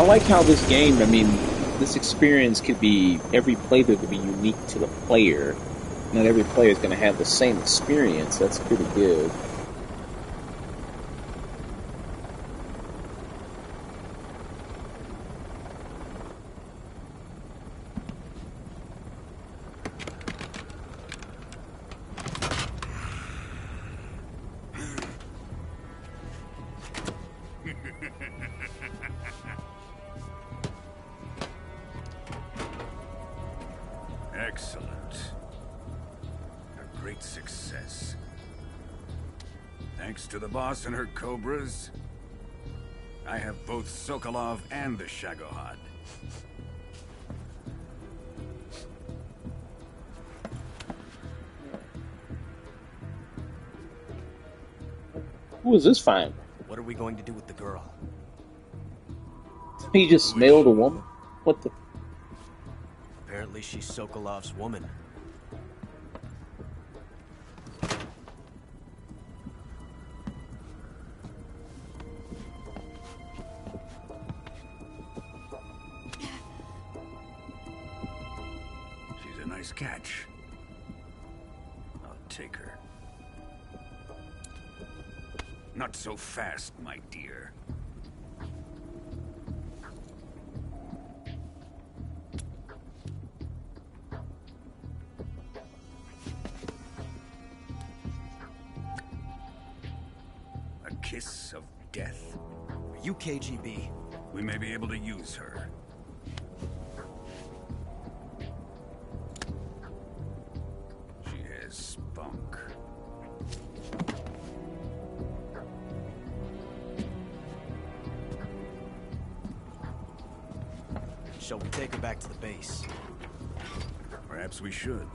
I like how this game, I mean, this experience could be, every playthrough could be unique to the player. Not every player is going to have the same experience. That's pretty good. Excellent. A great success. Thanks to the boss and her cobras, I have both Sokolov and the Shagohod. Who is this find? What are we going to do with the girl? He just smelled a woman? What the? Apparently she's Sokolov's woman. She's a nice catch. I'll take her. Not so fast, my dear. A kiss of death? Are you KGB? We may be able to use her. She has spunk. Shall we take her back to the base? Perhaps we should.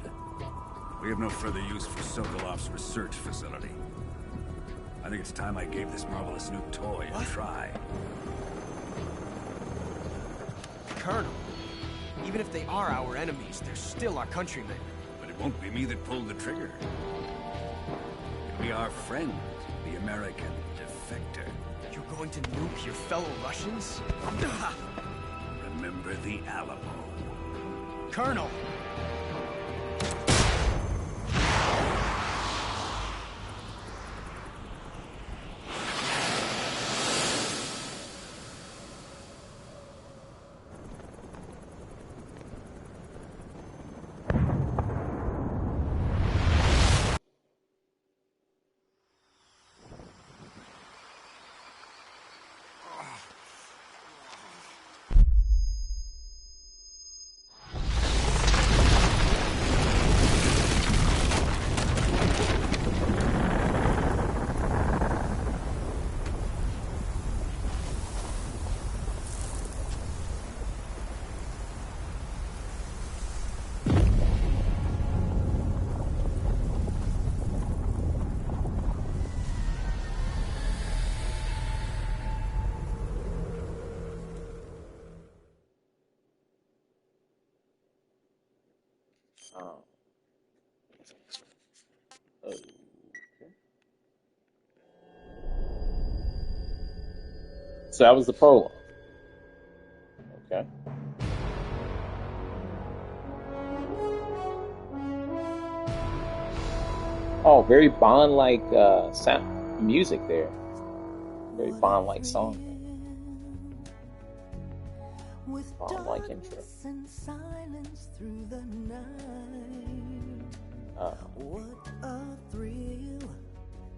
We have no further use for Sokolov's research facility. I think it's time I gave this marvelous new toy a try. Colonel, even if they are our enemies, they're still our countrymen. But it won't be me that pulled the trigger. It'll be our friend, the American defector. You're going to nuke your fellow Russians? Remember the Alamo. Colonel! Okay. So that was the prologue. Okay. Oh, very Bond-like sound music there. Very Bond-like song. Bond-like intro.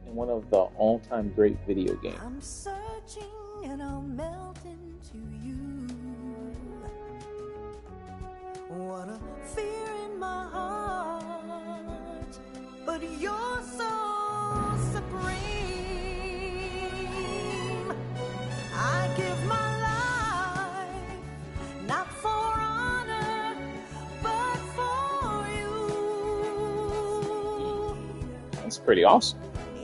And one of the all-time great video games. I'm searching and I'll melt into you. What a fear in my heart, but you're so supreme. I give my life, not for honor, but for you. That's pretty awesome.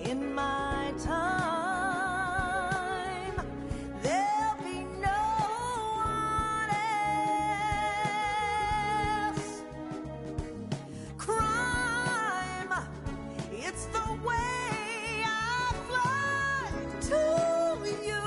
In my time, there'll be no one else. Crime, it's the way I fly to you.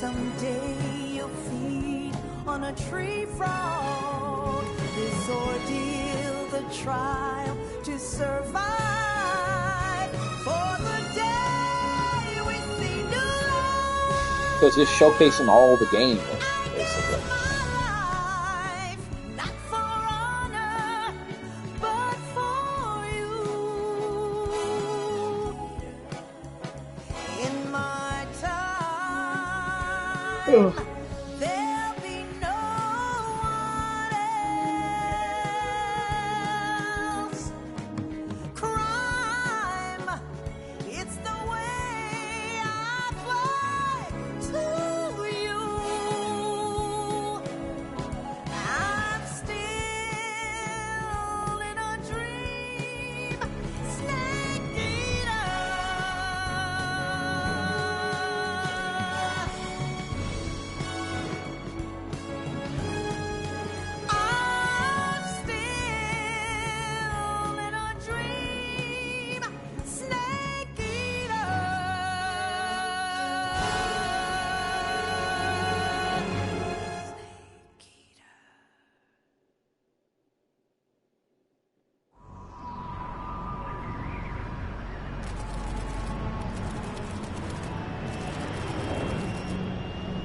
Someday you'll feed on a tree frog. This ordeal, the trial to survive. For the day we see new life. Because it's showcasing all the games, basically. Not for honor, but for you. In my time, there'll be no one else. Crime, it's the way I fly to you. I'm still in a dream, snake eater. I'm still in a dream, snake eater.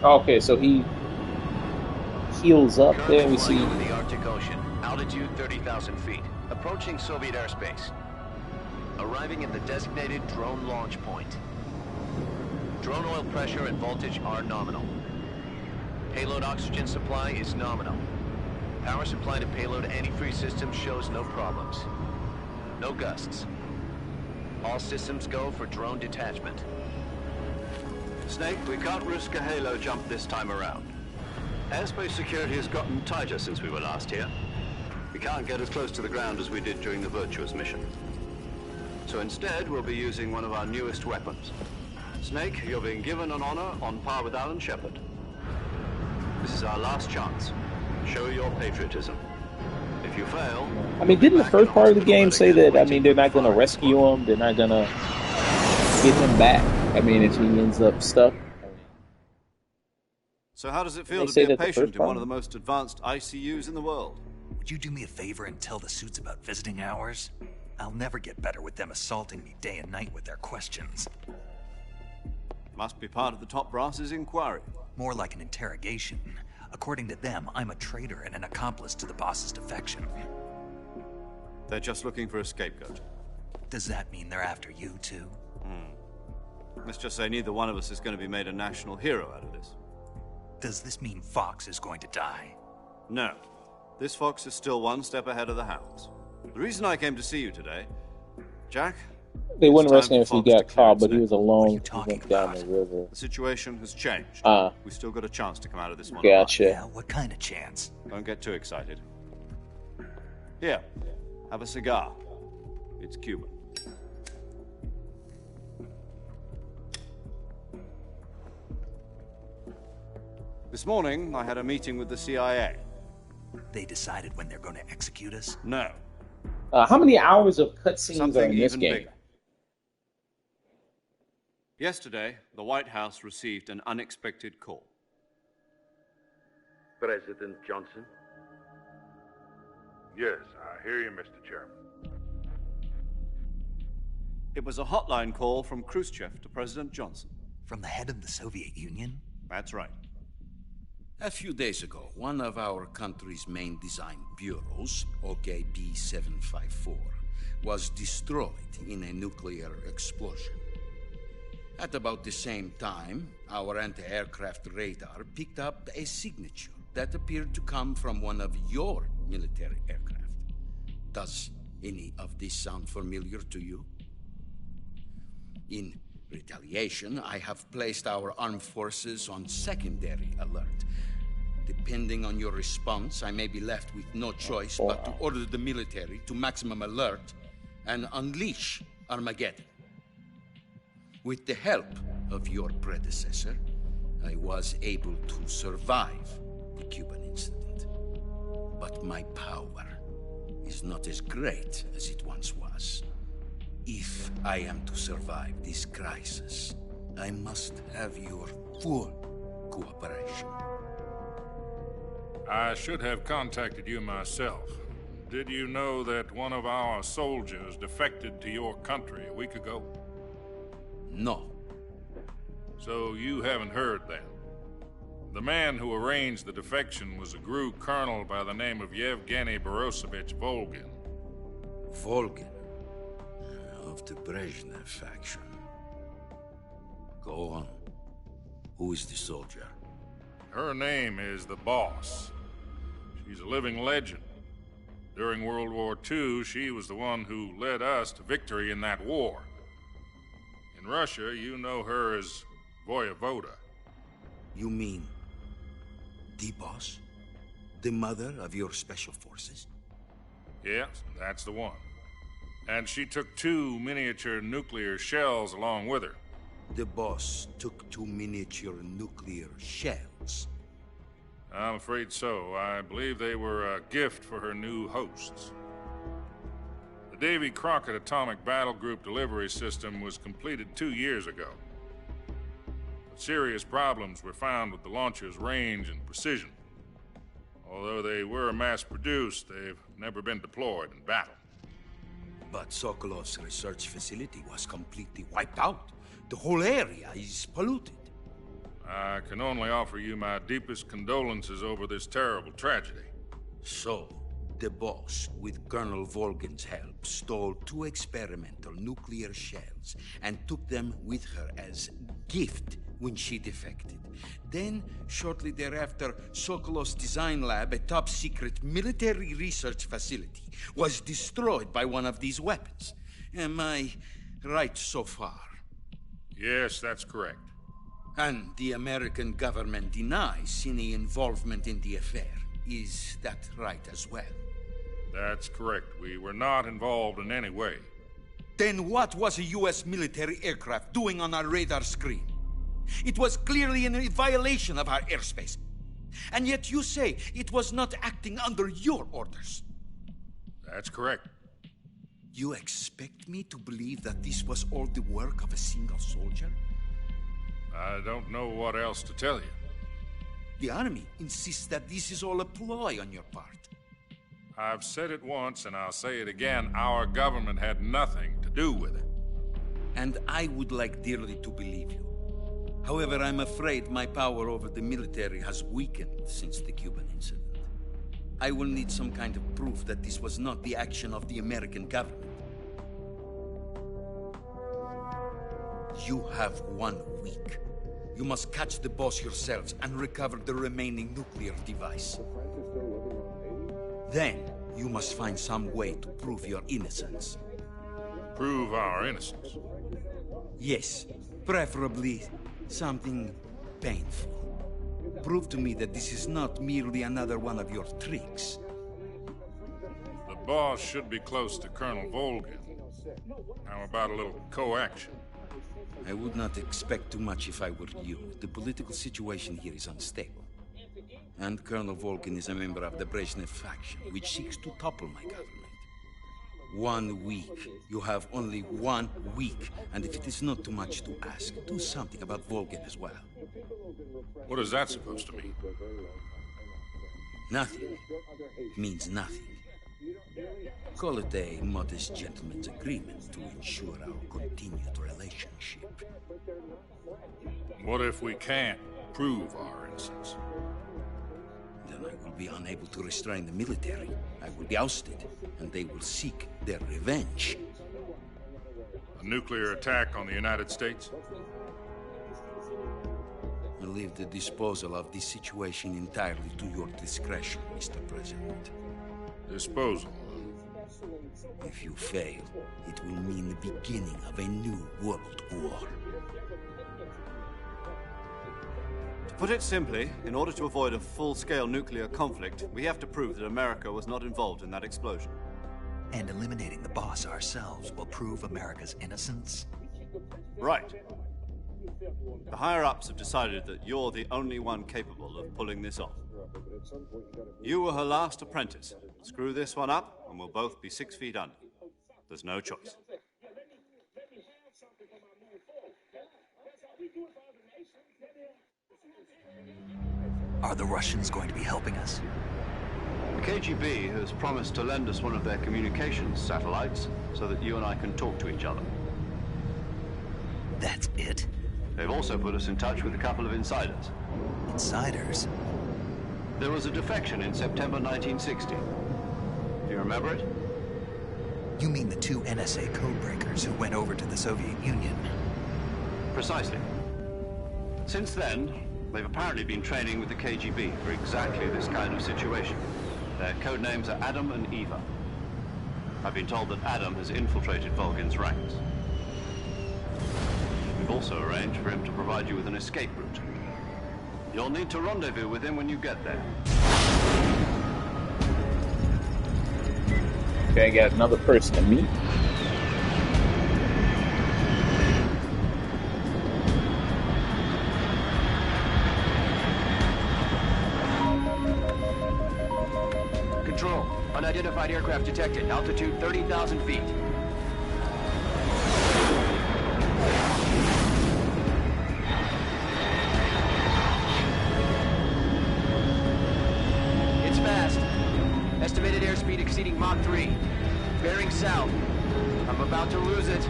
Okay, so he heals up there. We see. Flying over the Arctic Ocean, altitude 30,000 feet, approaching Soviet airspace. Arriving at the designated drone launch point. Drone oil pressure and voltage are nominal. Payload oxygen supply is nominal. Power supply to payload antifreeze system shows no problems. No gusts. All systems go for drone detachment. Snake, we can't risk a halo jump this time around. Airspace security has gotten tighter since we were last here. We can't get as close to the ground as we did during the Virtuous mission. So instead, we'll be using one of our newest weapons. Snake, you're being given an honor on par with Alan Shepard. This is our last chance. Show your patriotism. If you fail... I mean, didn't the first part of the game say that, I mean, they're not going to rescue him, they're not going to get him back? I mean, if he ends up stuck. So how does it feel to be a patient in one of the most advanced ICUs in the world? Would you do me a favor and tell the suits about visiting hours? I'll never get better with them assaulting me day and night with their questions. Must be part of the top brass's inquiry. More like an interrogation. According to them, I'm a traitor and an accomplice to the boss's defection. They're just looking for a scapegoat. Does that mean they're after you, too? Let's just say neither one of us is going to be made a national hero out of this. Does this mean Fox is going to die? No. This Fox is still one step ahead of the Hounds. The reason I came to see you today, Jack... They wouldn't rescue him if he got caught, but he was alone. He went down the river. The situation has changed. We still got a chance to come out of this one. Gotcha. Yeah, what kind of chance? Don't get too excited. Here, have a cigar. It's Cuban. This morning, I had a meeting with the CIA. They decided when they're going to execute us? No. How many hours of cutscenes are in this game? Bigger. Yesterday, the White House received an unexpected call. President Johnson? Yes, I hear you, Mr. Chairman. It was a hotline call from Khrushchev to President Johnson. From the head of the Soviet Union? That's right. A few days ago, one of our country's main design bureaus, OKB-754, was destroyed in a nuclear explosion. At about the same time, our anti-aircraft radar picked up a signature that appeared to come from one of your military aircraft. Does any of this sound familiar to you? In retaliation, I have placed our armed forces on secondary alert. Depending on your response, I may be left with no choice but to order the military to maximum alert and unleash Armageddon. With the help of your predecessor, I was able to survive the Cuban incident. But my power is not as great as it once was. If I am to survive this crisis, I must have your full cooperation. I should have contacted you myself. Did you know that one of our soldiers defected to your country a week ago? No. So you haven't heard then? The man who arranged the defection was a GRU colonel by the name of Yevgeny Borosovich Volgin. Volgin? Of the Brezhnev faction. Go on. Who is the soldier? Her name is the Boss. She's a living legend. During World War II, she was the one who led us to victory in that war. In Russia, you know her as Voyevoda. You mean the Boss? The mother of your special forces? Yes, that's the one. And she took 2 miniature nuclear shells along with her. The Boss took 2 miniature nuclear shells? I'm afraid so. I believe they were a gift for her new hosts. The Davy Crockett Atomic Battle Group delivery system was completed 2 years ago. But serious problems were found with the launcher's range and precision. Although they were mass-produced, they've never been deployed in battle. But Sokolov's research facility was completely wiped out. The whole area is polluted. I can only offer you my deepest condolences over this terrible tragedy. So, the Boss, with Colonel Volgin's help, stole 2 experimental nuclear shells and took them with her as gift when she defected. Then, shortly thereafter, Sokolov's design lab, a top-secret military research facility, was destroyed by one of these weapons. Am I right so far? Yes, that's correct. And the American government denies any involvement in the affair. Is that right as well? That's correct. We were not involved in any way. Then what was a U.S. military aircraft doing on our radar screen? It was clearly in violation of our airspace. And yet you say it was not acting under your orders. That's correct. You expect me to believe that this was all the work of a single soldier? I don't know what else to tell you. The army insists that this is all a ploy on your part. I've said it once and I'll say it again. Our government had nothing to do with it. And I would like dearly to believe you. However, I'm afraid my power over the military has weakened since the Cuban incident. I will need some kind of proof that this was not the action of the American government. You have 1 week. You must catch the Boss yourselves and recover the remaining nuclear device. Then, you must find some way to prove your innocence. Prove our innocence? Yes, preferably something painful. Prove to me that this is not merely another one of your tricks. The Boss should be close to Colonel Volgin. How about a little co-action? I would not expect too much if I were you. The political situation here is unstable. And Colonel Volgin is a member of the Brezhnev faction, which seeks to topple my government. 1 week. You have only 1 week. And if it is not too much to ask, do something about Volgin as well. What is that supposed to mean? Nothing. It means nothing. Call it a modest gentleman's agreement to ensure our continued relationship. What if we can't prove our innocence? Then I will be unable to restrain the military. I will be ousted, and they will seek their revenge. A nuclear attack on the United States? I leave the disposal of this situation entirely to your discretion, Mr. President. Disposal? If you fail, it will mean the beginning of a new world war. To put it simply, in order to avoid a full-scale nuclear conflict, we have to prove that America was not involved in that explosion. And eliminating the Boss ourselves will prove America's innocence? Right. The higher-ups have decided that you're the only one capable of pulling this off. You were her last apprentice. Screw this one up, and we'll both be 6 feet under. There's no choice. Are the Russians going to be helping us? The KGB has promised to lend us one of their communications satellites so that you and I can talk to each other. That's it? They've also put us in touch with a couple of insiders. Insiders? There was a defection in September 1960. Do you remember it? You mean the two NSA codebreakers who went over to the Soviet Union? Precisely. Since then, they've apparently been training with the KGB for exactly this kind of situation. Their codenames are Adam and Eva. I've been told that Adam has infiltrated Volgin's ranks. We've also arranged for him to provide you with an escape route. You'll need to rendezvous with him when you get there. Okay, I got another person to meet. Control, unidentified aircraft detected. Altitude 30,000 feet. It's fast. Estimated airspeed exceeding Mach 3. Bearing south. I'm about to lose it.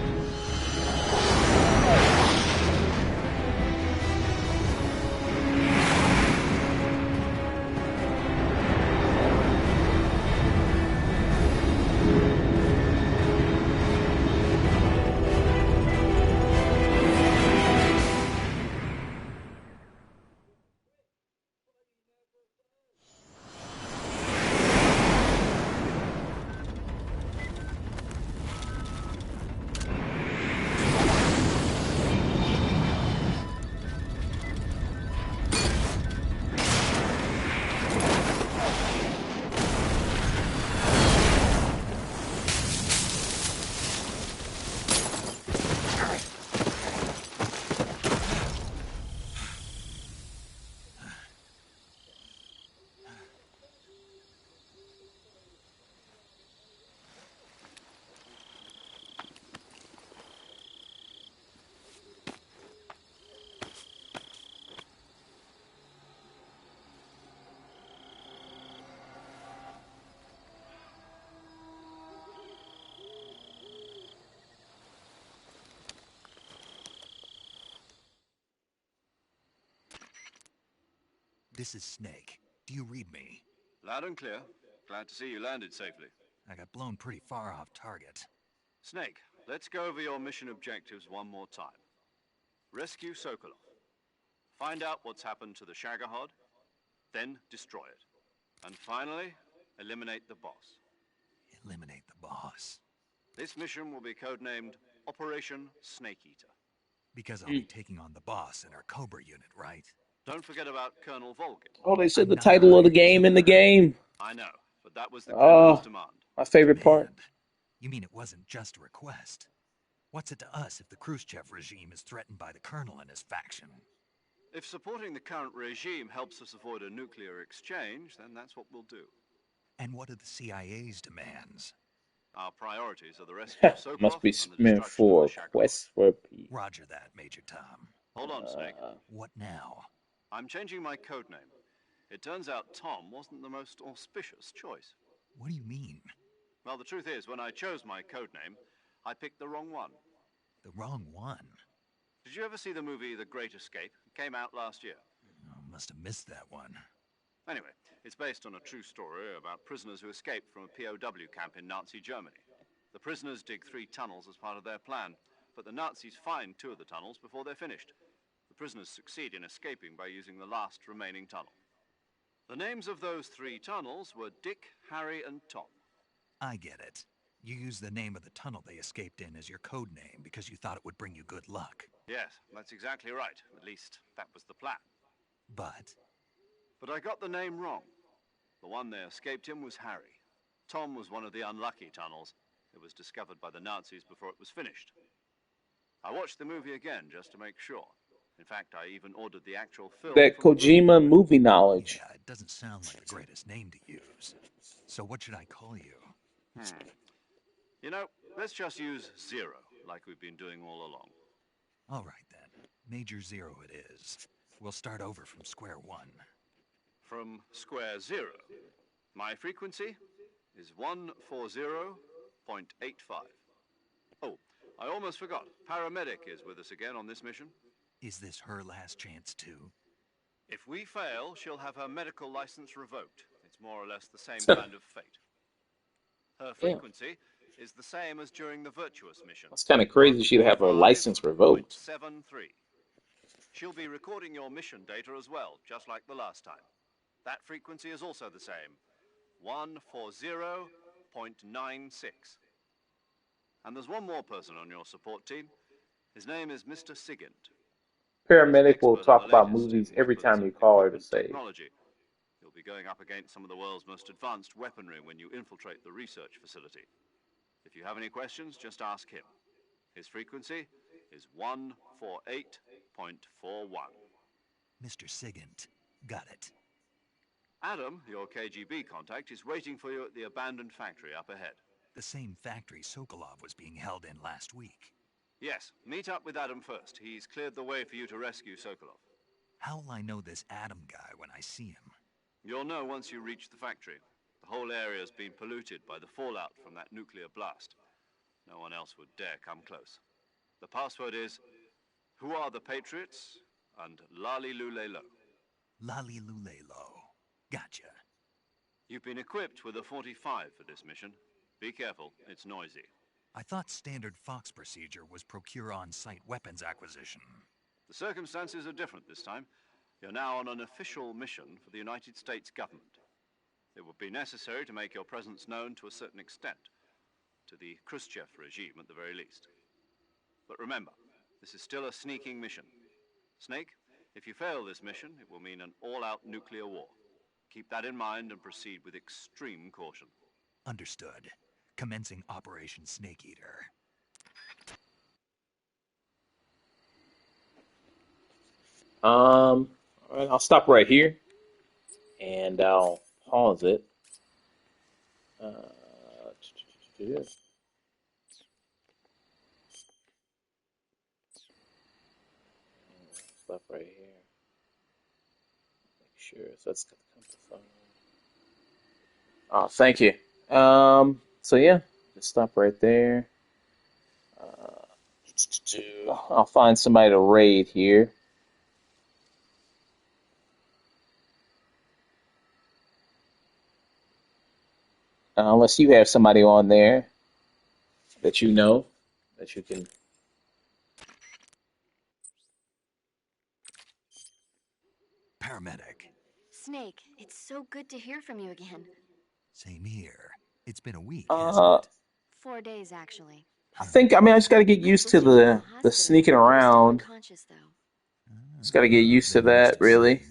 This is Snake. Do you read me? Loud and clear. Glad to see you landed safely. I got blown pretty far off target. Snake, let's go over your mission objectives one more time. Rescue Sokolov. Find out what's happened to the Shagohod, then destroy it. And finally, eliminate the boss. Eliminate the boss. This mission will be codenamed Operation Snake Eater. Because I'll be taking on the boss in our Cobra unit, right? Don't forget about Colonel Volgin. Oh, they said the title of the game in the game. I know, but that was the Colonel's Oh, demand. my favorite part. You mean it wasn't just a request? What's it to us if the Khrushchev regime is threatened by the Colonel and his faction? If supporting the current regime helps us avoid a nuclear exchange, then that's what we'll do. And what are the CIA's demands? Our priorities are the rescue of Sokolov Must be and the meant destruction for of the Shagohod. quest for peace. Roger that, Major Tom. Hold on, Snake. What now? I'm changing my codename. It turns out Tom wasn't the most auspicious choice. What do you mean? Well, the truth is, when I chose my codename, I picked the wrong one. The wrong one? Did you ever see the movie The Great Escape? It came out last year. Oh, must have missed that one. Anyway, it's based on a true story about prisoners who escaped from a POW camp in Nazi Germany. The prisoners dig 3 tunnels as part of their plan, but the Nazis find 2 of the tunnels before they're finished. The prisoners succeed in escaping by using the last remaining tunnel. The names of those 3 tunnels were Dick, Harry, and Tom. I get it. You used the name of the tunnel they escaped in as your code name because you thought it would bring you good luck. Yes, that's exactly right. At least, that was the plan. But I got the name wrong. The one they escaped in was Harry. Tom was one of the unlucky tunnels. It was discovered by the Nazis before it was finished. I watched the movie again just to make sure. In fact, I even ordered the actual film. That Kojima movie knowledge. Yeah, it doesn't sound like the greatest name to use. So what should I call you? You know, let's just use Zero, like we've been doing all along. All right, then. Major Zero it is. We'll start over from square one. From square zero. My frequency is 140.85. Oh, I almost forgot. Paramedic is with us again on this mission. Is this her last chance too? If we fail, she'll have her medical license revoked. It's more or less the same kind of fate. Her frequency is the same as during the Virtuous mission. That's kind of crazy. She'd have her license revoked. 145.73. She'll be recording your mission data as well, just like the last time. That frequency is also the same, 140.96. And there's one more person on your support team. His name is Mr. Sigint. Paramedic will talk about movies every time you call her to save. Technology. You'll be going up against some of the world's most advanced weaponry when you infiltrate the research facility. If you have any questions, just ask him. His frequency is 148.41. Mr. Sigint. Got it. Adam, your KGB contact, is waiting for you at the abandoned factory up ahead. The same factory Sokolov was being held in last week. Yes, meet up with Adam first. He's cleared the way for you to rescue Sokolov. How'll I know this Adam guy when I see him? You'll know once you reach the factory. The whole area's been polluted by the fallout from that nuclear blast. No one else would dare come close. The password is, "Who are the Patriots?" and Lali Lule Lo. Lali Lule Lo. Gotcha. You've been equipped with a 45 for this mission. Be careful, it's noisy. I thought standard Fox procedure was procure on-site weapons acquisition. The circumstances are different this time. You're now on an official mission for the United States government. It would be necessary to make your presence known to a certain extent, to the Khrushchev regime at the very least. But remember, this is still a sneaking mission. Snake, if you fail this mission, it will mean an all-out nuclear war. Keep that in mind and proceed with extreme caution. Understood. Commencing Operation Snake Eater. All right, I'll stop right here, and I'll pause it. Stop right here. Make sure. So that's got the phone. Oh, thank you. So yeah, just stop right there. I'll find somebody to raid here. Unless you have somebody on there that you know that you can. Paramedic. Snake, it's so good to hear from you again. Same here. It's been a week, Uh, hasn't it? 4 days, actually. I mean, I just got to get used to the sneaking around. Just got to get used to that, really.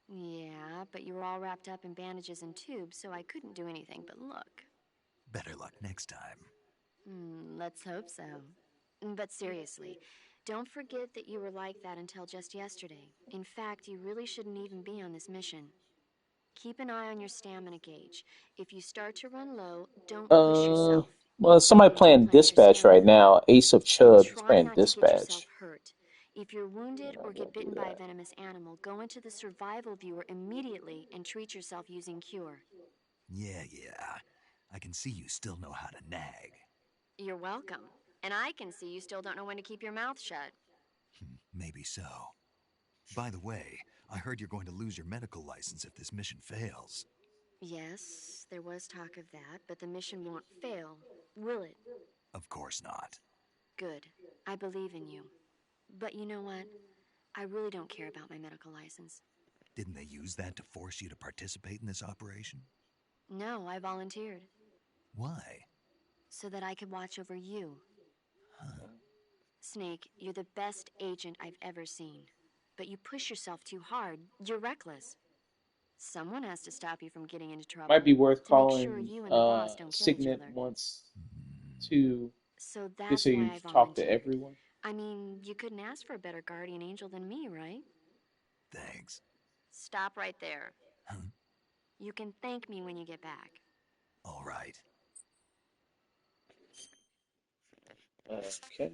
Yeah, but you were all wrapped up in bandages and tubes, so I couldn't do anything but look. Better luck next time. Let's hope so. But seriously, don't forget that you were like that until just yesterday. In fact, you really shouldn't even be on this mission. Keep an eye on your stamina gauge. If you start to run low, don't push yourself. Well, somebody playing Dispatch right now. Ace of Chub is playing Dispatch. Hurt. If you're wounded or get bitten by a venomous animal, go into the survival viewer immediately and treat yourself using Cure. Yeah. I can see you still know how to nag. You're welcome. And I can see you still don't know when to keep your mouth shut. Maybe so. By the way, I heard you're going to lose your medical license if this mission fails. Yes, there was talk of that, but the mission won't fail, will it? Of course not. Good. I believe in you. But you know what? I really don't care about my medical license. Didn't they use that to force you to participate in this operation? No, I volunteered. Why? So that I could watch over you. Snake, you're the best agent I've ever seen. But you push yourself too hard. You're reckless. Someone has to stop you from getting into trouble. Might be worth to make calling sure you and the boss don't kill each Signet other. once to So that's just so why you I talk to volunteered. everyone. I mean, you couldn't ask for a better guardian angel than me, right? Thanks. Stop right there. You can thank me when you get back. All right. Okay.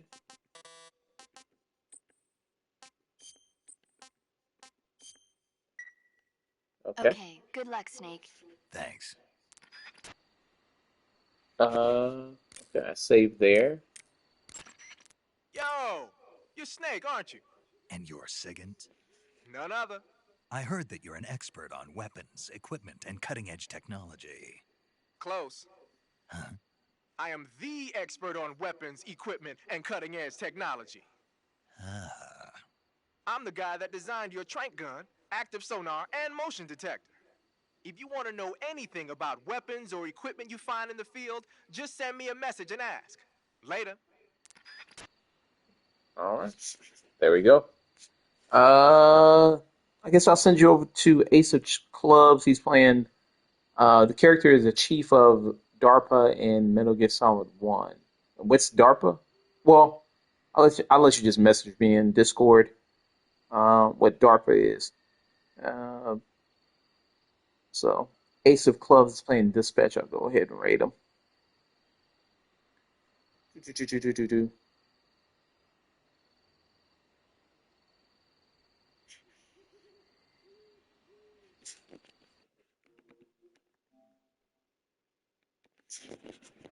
Okay. Okay, good luck, Snake. Thanks. Okay, I saved there. Yo, you're Snake, aren't you? And you're Sigint? None other. I heard that you're an expert on weapons, equipment, and cutting-edge technology. Close. Huh? I am the expert on weapons, equipment, and cutting-edge technology. Ah. I'm the guy that designed your trank gun, active sonar, and motion detector. If you want to know anything about weapons or equipment you find in the field, just send me a message and ask. Later. All right. There we go. I guess I'll send you over to Ace of Clubs. He's playing. The character is a chief of DARPA in Metal Gear Solid 1. What's DARPA? Well, I'll let you just message me in Discord what DARPA is. Uh, so, Ace of Clubs is playing Dispatch. I'll go ahead and rate him. Do-do-do-do-do-do.